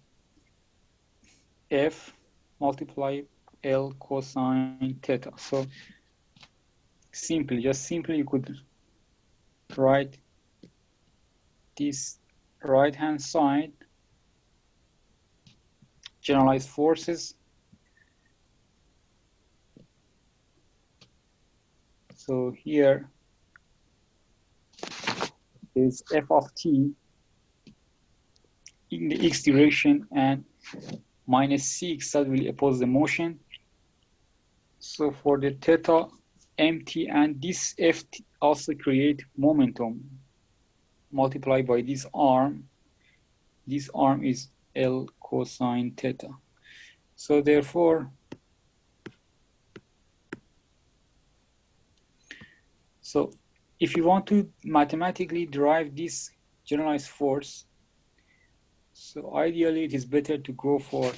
F multiply L cosine theta. So simply you could write this right hand side generalized forces. So here is f of t in the x direction, and minus c(x) that will oppose the motion. So for the theta mt, and this f also create momentum multiplied by this arm. This arm is L cosine theta. So therefore, so if you want to mathematically derive this generalized force, so ideally it is better to go for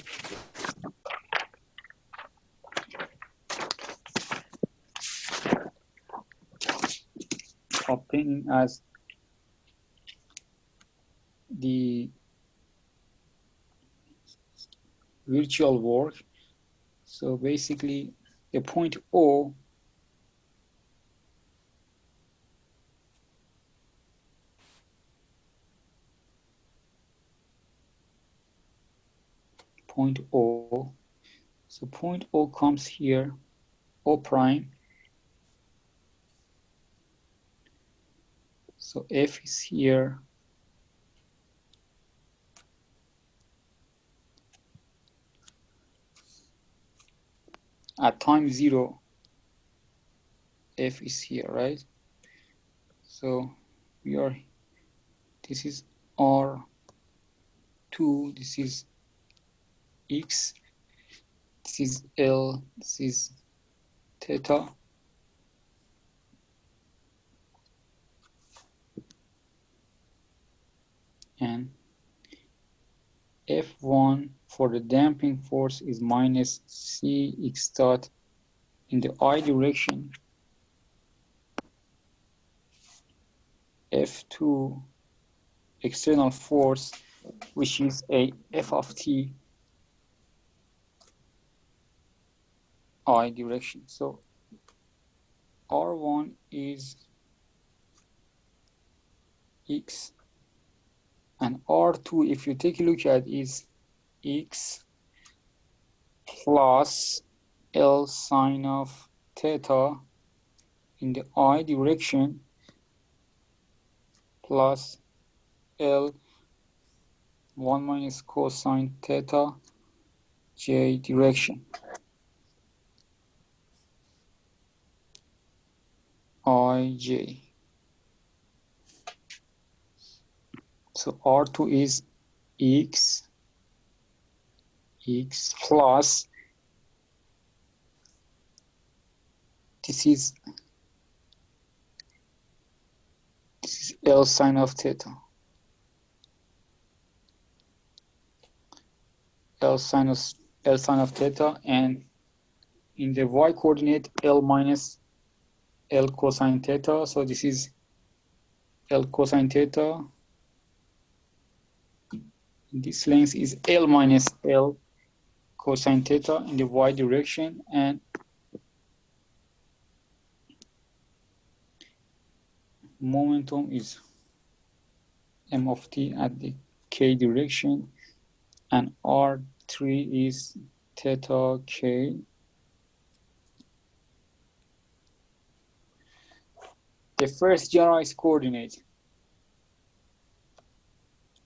obtaining as the virtual work. So basically the point O so point O comes here, O prime. So F is here. At time 0, F is here, right? So we are, this is R2, this is X, this is L, this is theta. And F1 for the damping force is minus Cx dot in the I direction. F2 external force, which is a F of t I direction. So R1 is X, and R2, if you take a look at, is X plus L sine of theta in the I direction plus L 1 minus cosine theta J direction. IJ. So R2 is X plus, this is L sine of theta. L sine of theta, and in the y coordinate L minus L cosine theta. So this is L cosine theta. This length is L minus L cosine theta in the y direction, and momentum is m of t at the k direction, and R3 is theta k. The first generalized coordinate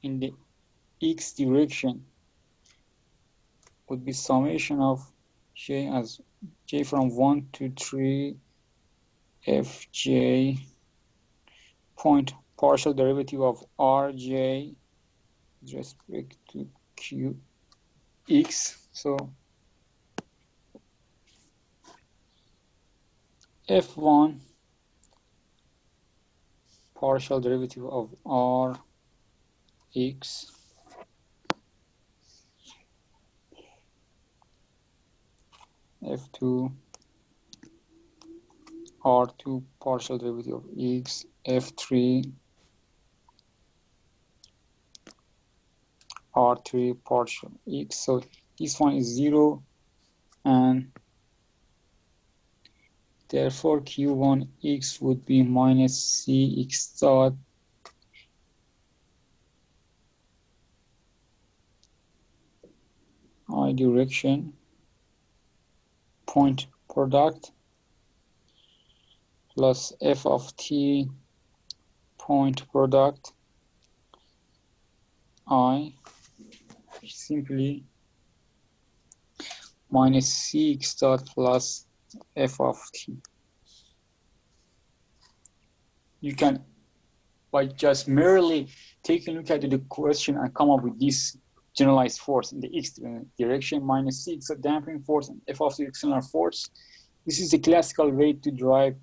in the x direction would be summation of j as j from 1 to 3 fj point partial derivative of rj with respect to qx. So f1 partial derivative of rx f2 r2 partial derivative of x, f3 r3 partial x. So this one is 0, and therefore q1x would be minus cx dot I direction point product plus f of t point product I, which simply minus c x dot plus f of t. You can, by just merely taking a look at the question and come up with this generalized force in the x direction minus c x damping force and f of the external force. This is the classical way to derive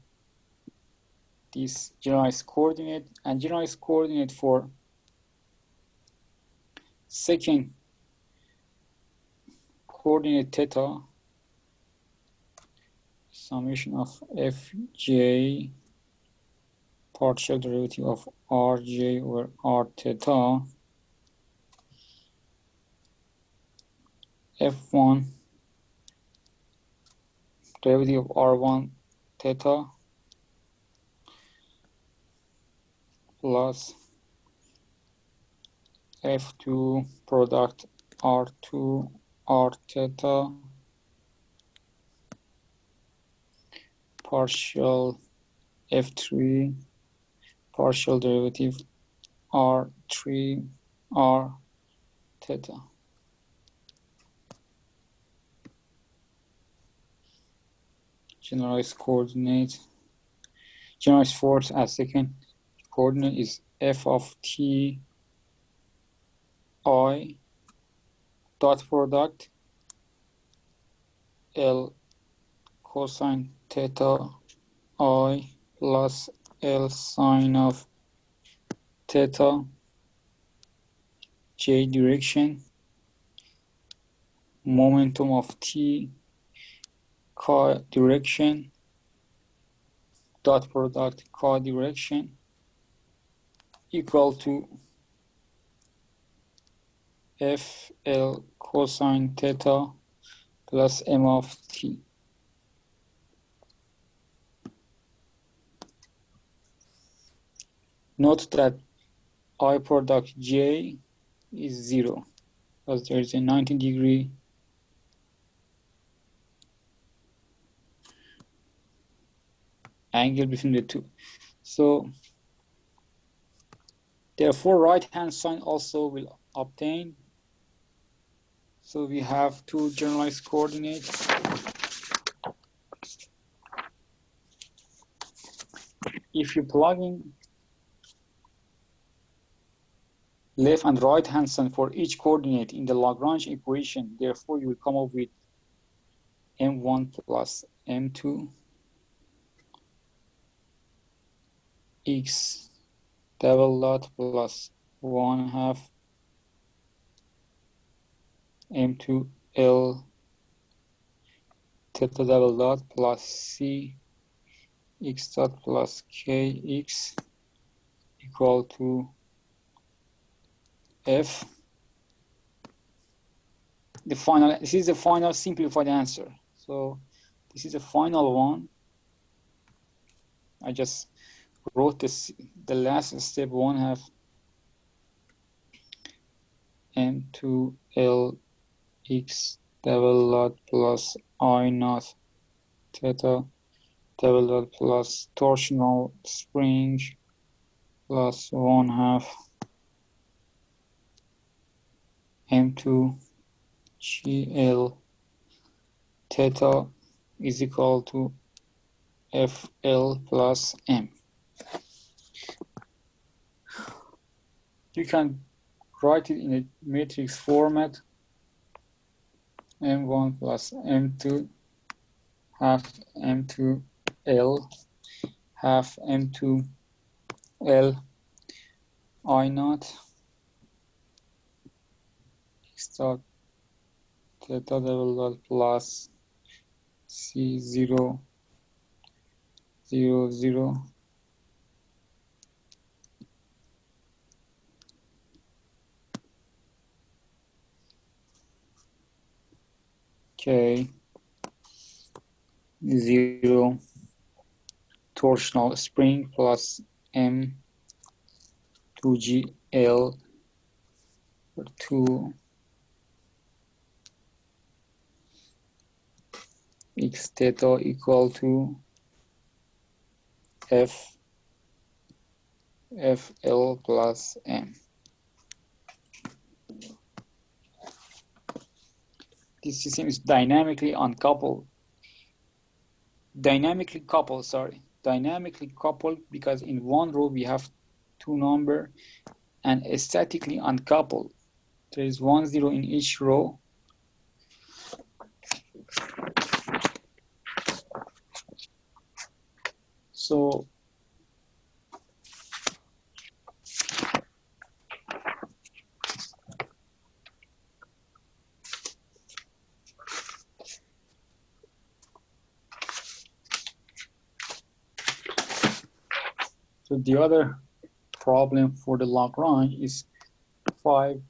this generalized coordinate, and generalized coordinate for second coordinate theta, summation of fj partial derivative of rj over r theta f1 derivative of r1 theta plus f2 product r2 r theta partial f3 partial derivative r3 r theta. Generalized coordinate, generalized force as second coordinate is f of t I dot product L cosine theta I plus L sine of theta j direction momentum of t car direction dot product car direction equal to FL cosine theta plus m of t. Note that I product j is 0 because there is a 90-degree angle between the two. So therefore right-hand side also will obtain. So we have two generalized coordinates. If you plug in left and right hand side for each coordinate in the Lagrange equation, therefore you will come up with m1 plus m2 x double dot plus 1/2 m2 L theta double dot plus c x dot plus kx equal to f. This is the final simplified answer. So this is the final one. I just wrote the last step 1/2 m2 L x double dot plus I naught theta double dot plus torsional spring plus 1/2 m2 GL theta is equal to FL plus M. You can write it in a matrix format. M1 plus M2 half M2 L half M2 L I naught x dot theta double dot plus C0 0 0 K 0 torsional spring plus M 2GL 2 x theta equal to F FL plus M. this system is dynamically coupled because in one row we have two numbers, and statically uncoupled. There is 1 0 in each row. So the other problem for the Lagrange is 5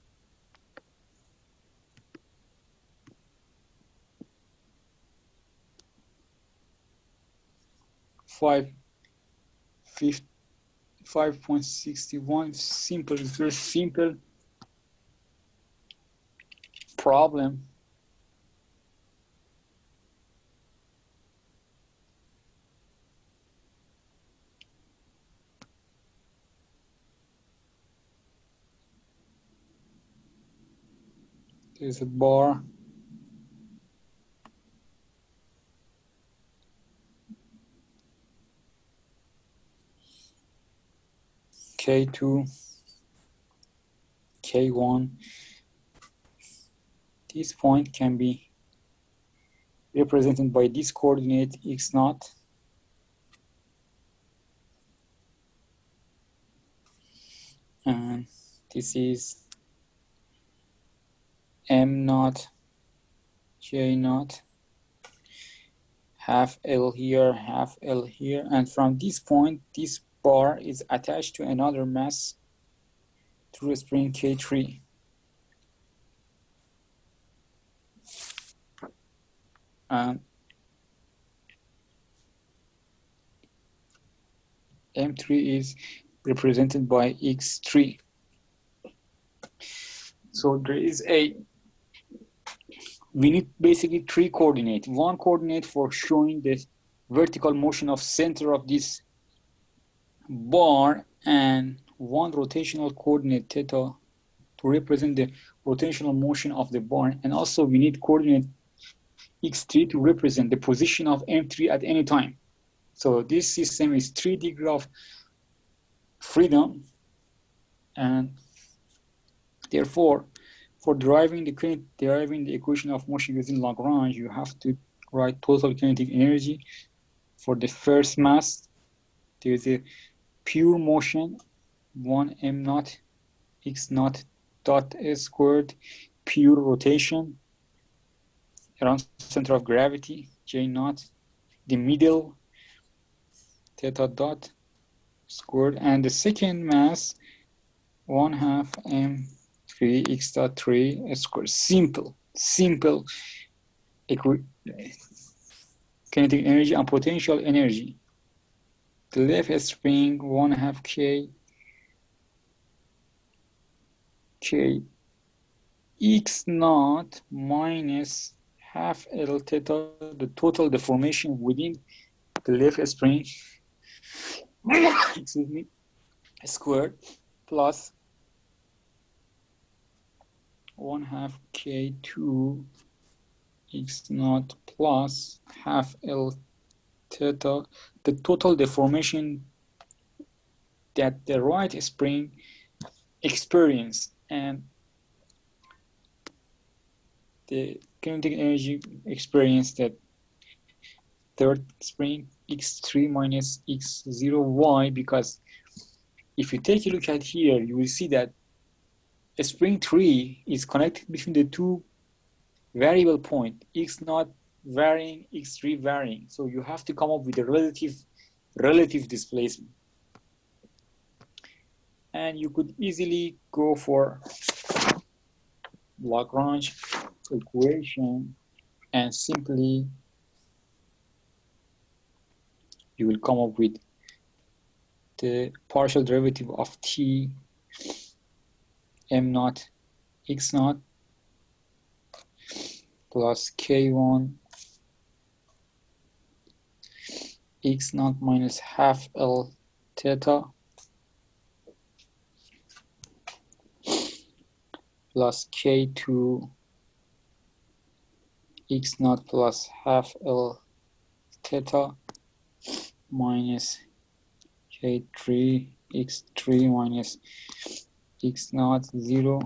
5.61 simple, it's very simple problem. There's a bar. K2, K1. This point can be represented by this coordinate x0. And this is M0, J0, half L here, half L here. And from this point, this bar is attached to another mass through a spring K3. And M3 is represented by X3. So there is we need basically three coordinates. One coordinate for showing the vertical motion of center of this bar, and one rotational coordinate theta to represent the rotational motion of the bar. And also we need coordinate x3 to represent the position of M3 at any time. So this system is 3 degrees of freedom, and therefore for deriving the equation of motion using Lagrange, you have to write total kinetic energy. For the first mass, there is a pure motion, 1 m0 x0 dot s squared, pure rotation around center of gravity, j0, the middle, theta dot squared, and the second mass, 1/2 m3 x dot 3 squared. Simple kinetic energy and potential energy. The left spring 1/2 k x0 minus half L theta, the total deformation within the left spring, excuse me, squared, plus 1/2 k2 x0 plus half L theta, the total deformation that the right spring experienced, and the kinetic energy experienced that third spring x3 minus x0y, because if you take a look at here, you will see that spring 3 is connected between the two variable point, x0 varying, x3 varying. So you have to come up with a relative displacement. And you could easily go for Lagrange equation, and simply you will come up with the partial derivative of t m0 x0 plus k1 x0 minus half L theta plus k2 x naught plus half L theta minus k3 x3 minus x naught 0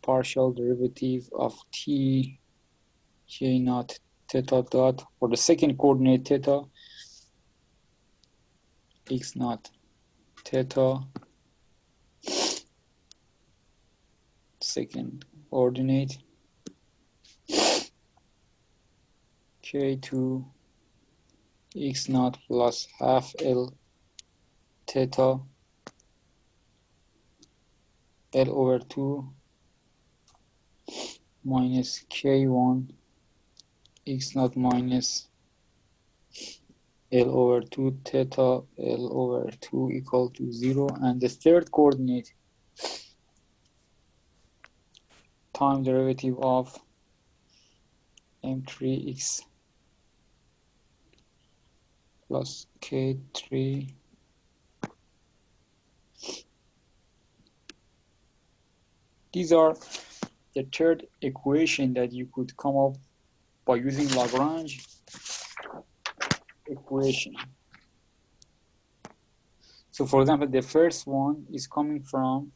partial derivative of t k naught theta dot for the second coordinate theta x naught theta second coordinate k2 x naught plus half L theta L over 2 minus k1 x naught minus L over 2 theta L over 2 equal to 0, and the third coordinate time derivative of m3x plus k3 these are the third equation that you could come up by using Lagrange equation. So for example, the first one is coming from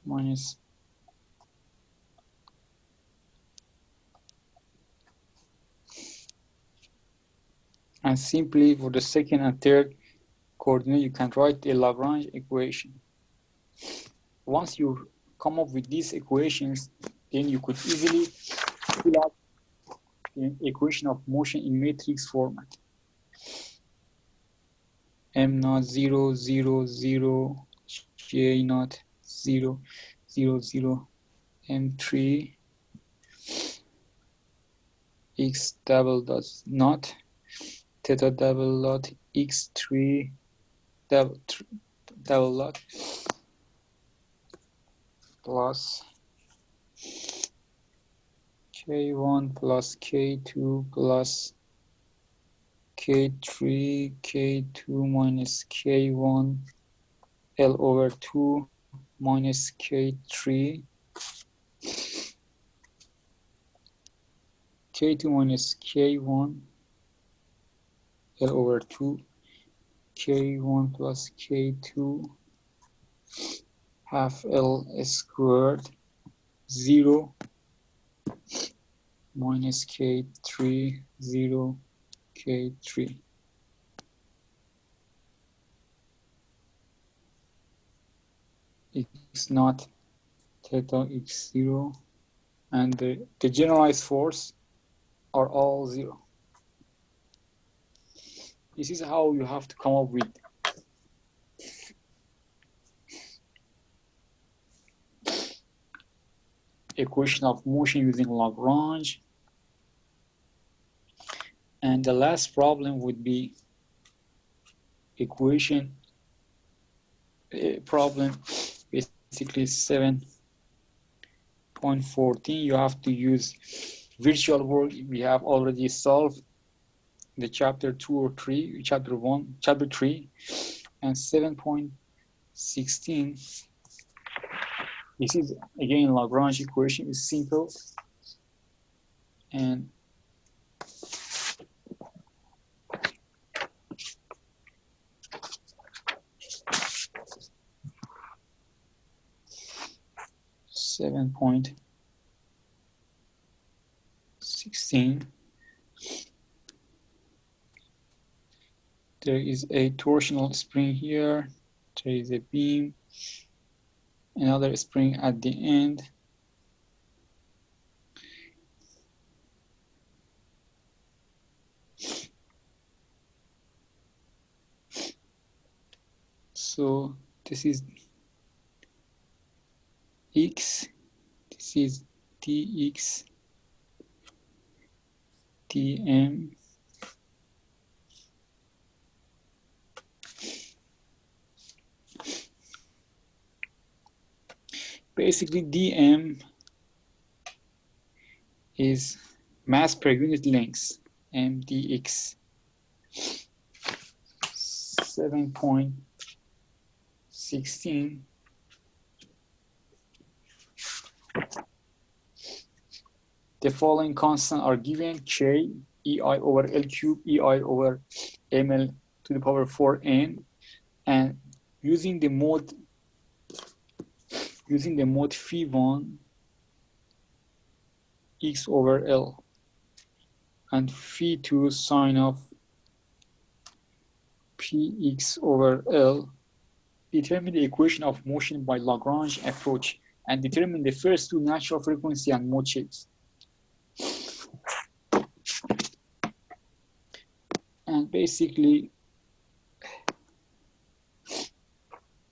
minus and simply for the second and third coordinate you can write a Lagrange equation. Once you come up with these equations, then you could easily fill out an equation of motion in matrix format. M naught 0 0 0 J naught 0 0 0 M3 X double dot naught theta double dot X3 double dot plus K1 plus K2 plus K3 K2 minus K1 L over 2 minus K3 K2 minus K1 L over 2 K1 plus K2 half L squared 0 minus K3 0 K3 x naught theta x0 and the generalized force are all 0. This is how you have to come up with equation of motion using Lagrange. And the last problem would be equation problem basically 7.14. You have to use virtual world. We have already solved the chapter 2 or 3, chapter 1, chapter 3, and 7.16. This is again Lagrange equation is simple, and seven point 16. There is a torsional spring here. There is a beam, another spring at the end. So this is X, this is Tx, Tm, basically dm is mass per unit length, m dx. 7.16 16. The following constants are given: K, EI over L cube, EI over ML to the power 4n, and using the mode phi1 x over L and phi2 sine of px over L, determine the equation of motion by Lagrange approach and determine the first two natural frequency and mode shapes. And basically,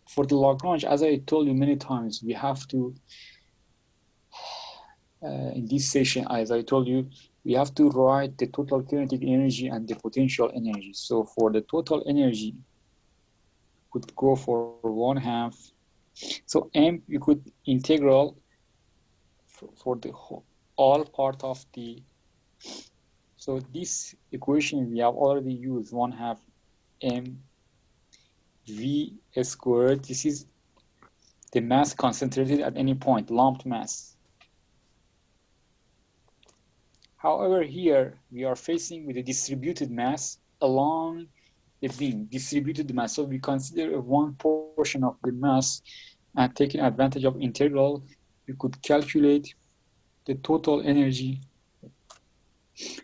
for the Lagrange, as I told you many times, we have to, in this session, as I told you, we have to write the total kinetic energy and the potential energy. So for the total energy, could go for 1/2. So M, you could integral for the whole, all part of the, so this equation we have already used 1/2 M V squared. This is the mass concentrated at any point, lumped mass. However, here we are facing with a distributed mass along the beam, distributed mass. So we consider one portion of the mass and taking advantage of integral, we could calculate the total energy,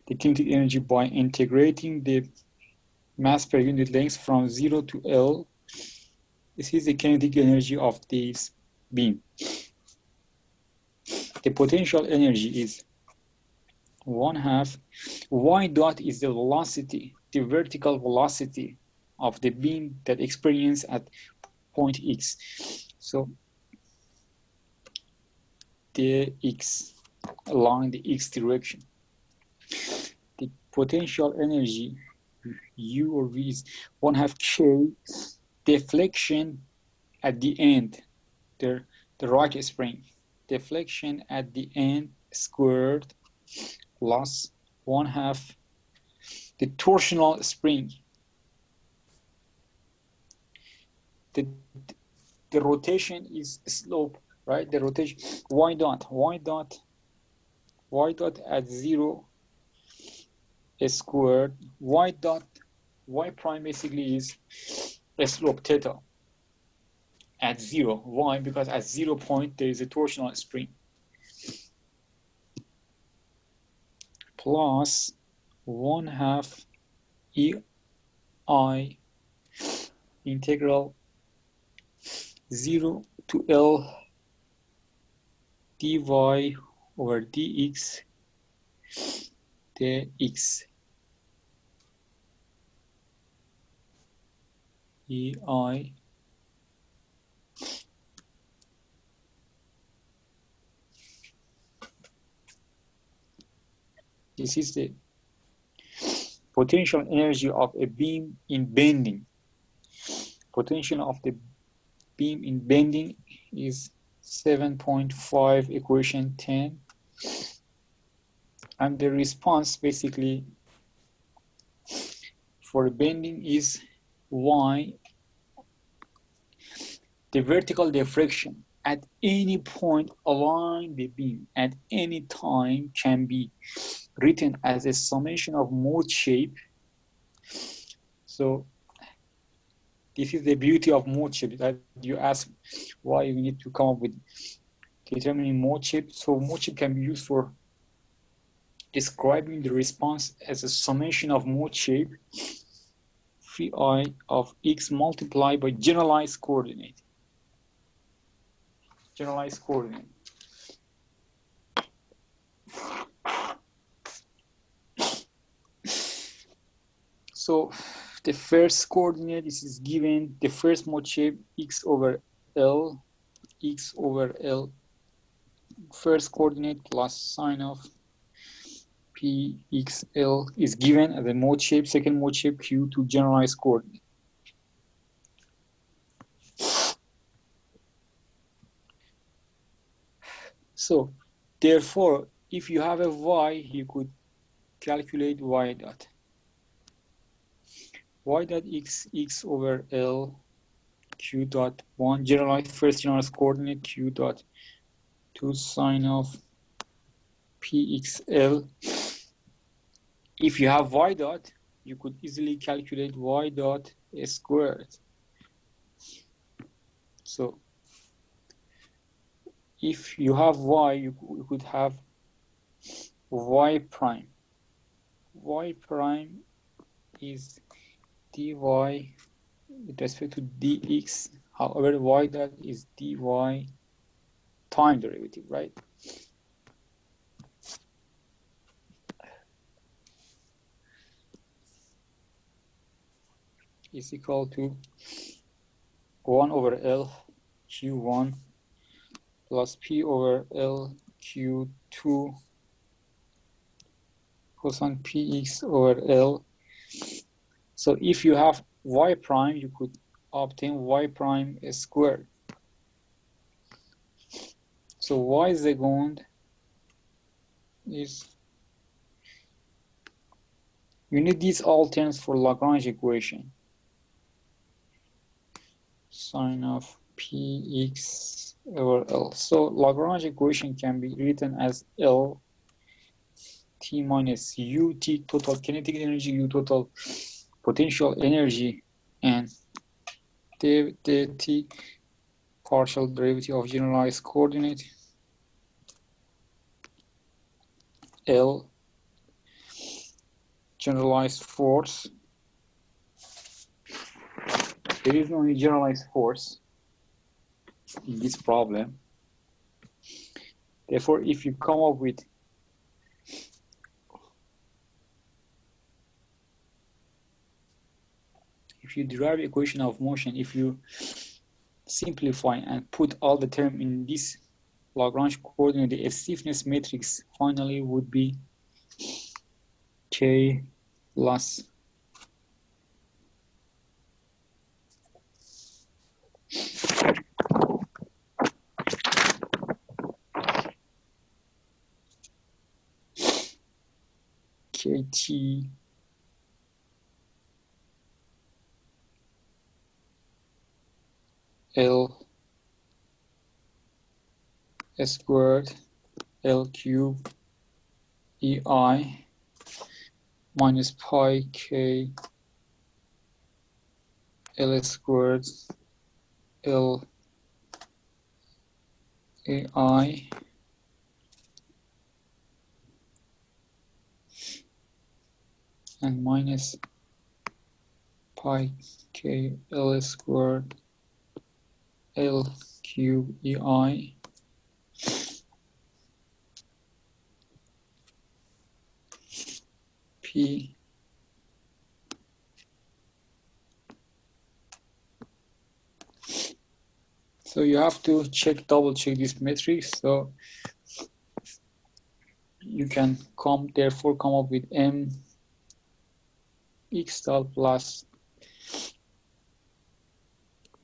the kinetic energy, by integrating the mass per unit length from 0 to L. This is the kinetic energy of this beam. The potential energy is 1/2. Y dot is the velocity, the vertical velocity of the beam that experience at point X. So the X along the X direction. The potential energy U or V is 1/2 K deflection at the end, the right spring. Deflection at the end squared plus 1/2 the torsional spring. The rotation is slope, right? The rotation y dot at 0 squared. Y prime basically is a slope theta at 0. Why? Because at 0 point there is a torsional spring. Plus 1/2 EI integral 0 to L dy over dx dx EI this is the potential energy of a beam in bending. Potential of the beam in bending is 7.5 equation 10. And the response basically for bending is Y. The vertical diffraction at any point along the beam at any time can be written as a summation of mode shape. So this is the beauty of mode shape, that you ask why you need to come up with determining mode shape. So mode shape can be used for describing the response as a summation of mode shape phi of x multiplied by generalized coordinate. Generalized coordinate. So the first coordinate, this is given, the first mode shape x over L, first coordinate plus sine of pxl is given as a mode shape, second mode shape q to generalized coordinate. So therefore, if you have a y, you could calculate y dot. Y dot x over L q dot 1 generalized first generalized coordinate q dot 2 sine of pxl. If you have y dot, you could easily calculate y dot squared. So if you have y, you could have y prime. Y prime is dy with respect to dx. However, y dot is dy time derivative, right? Is equal to 1 over L Q1 plus P over L Q2 cosine Px over L. So if you have y prime, you could obtain y prime squared. So y second is, you need these all terms for Lagrange equation. Sine of Px over L. So Lagrange equation can be written as L T minus U T total kinetic energy, U total potential energy, and T partial derivative of generalized coordinate, L generalized force. There is no generalized force in this problem. Therefore, if you come up with if you derive equation of motion, if you simplify and put all the term in this Lagrange coordinate, the stiffness matrix finally would be K plus KT L squared L cube EI minus pi K L squared L AI and minus pi K L squared L cube EI P So you have to double check this matrix. So you can therefore come up with M x dot plus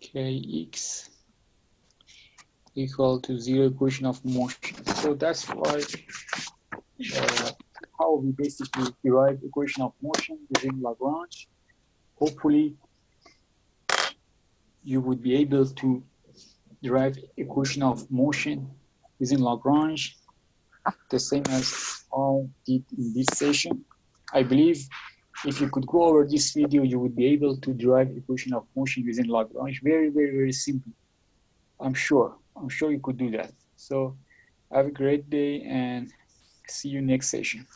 Kx equal to 0 equation of motion. So that's why how we basically derive equation of motion using Lagrange. Hopefully you would be able to derive equation of motion using Lagrange the same as I did in this session. I believe if you could go over this video, you would be able to derive equation of motion using Lagrange very, very, very simply. I'm sure you could do that. So have a great day and see you next session.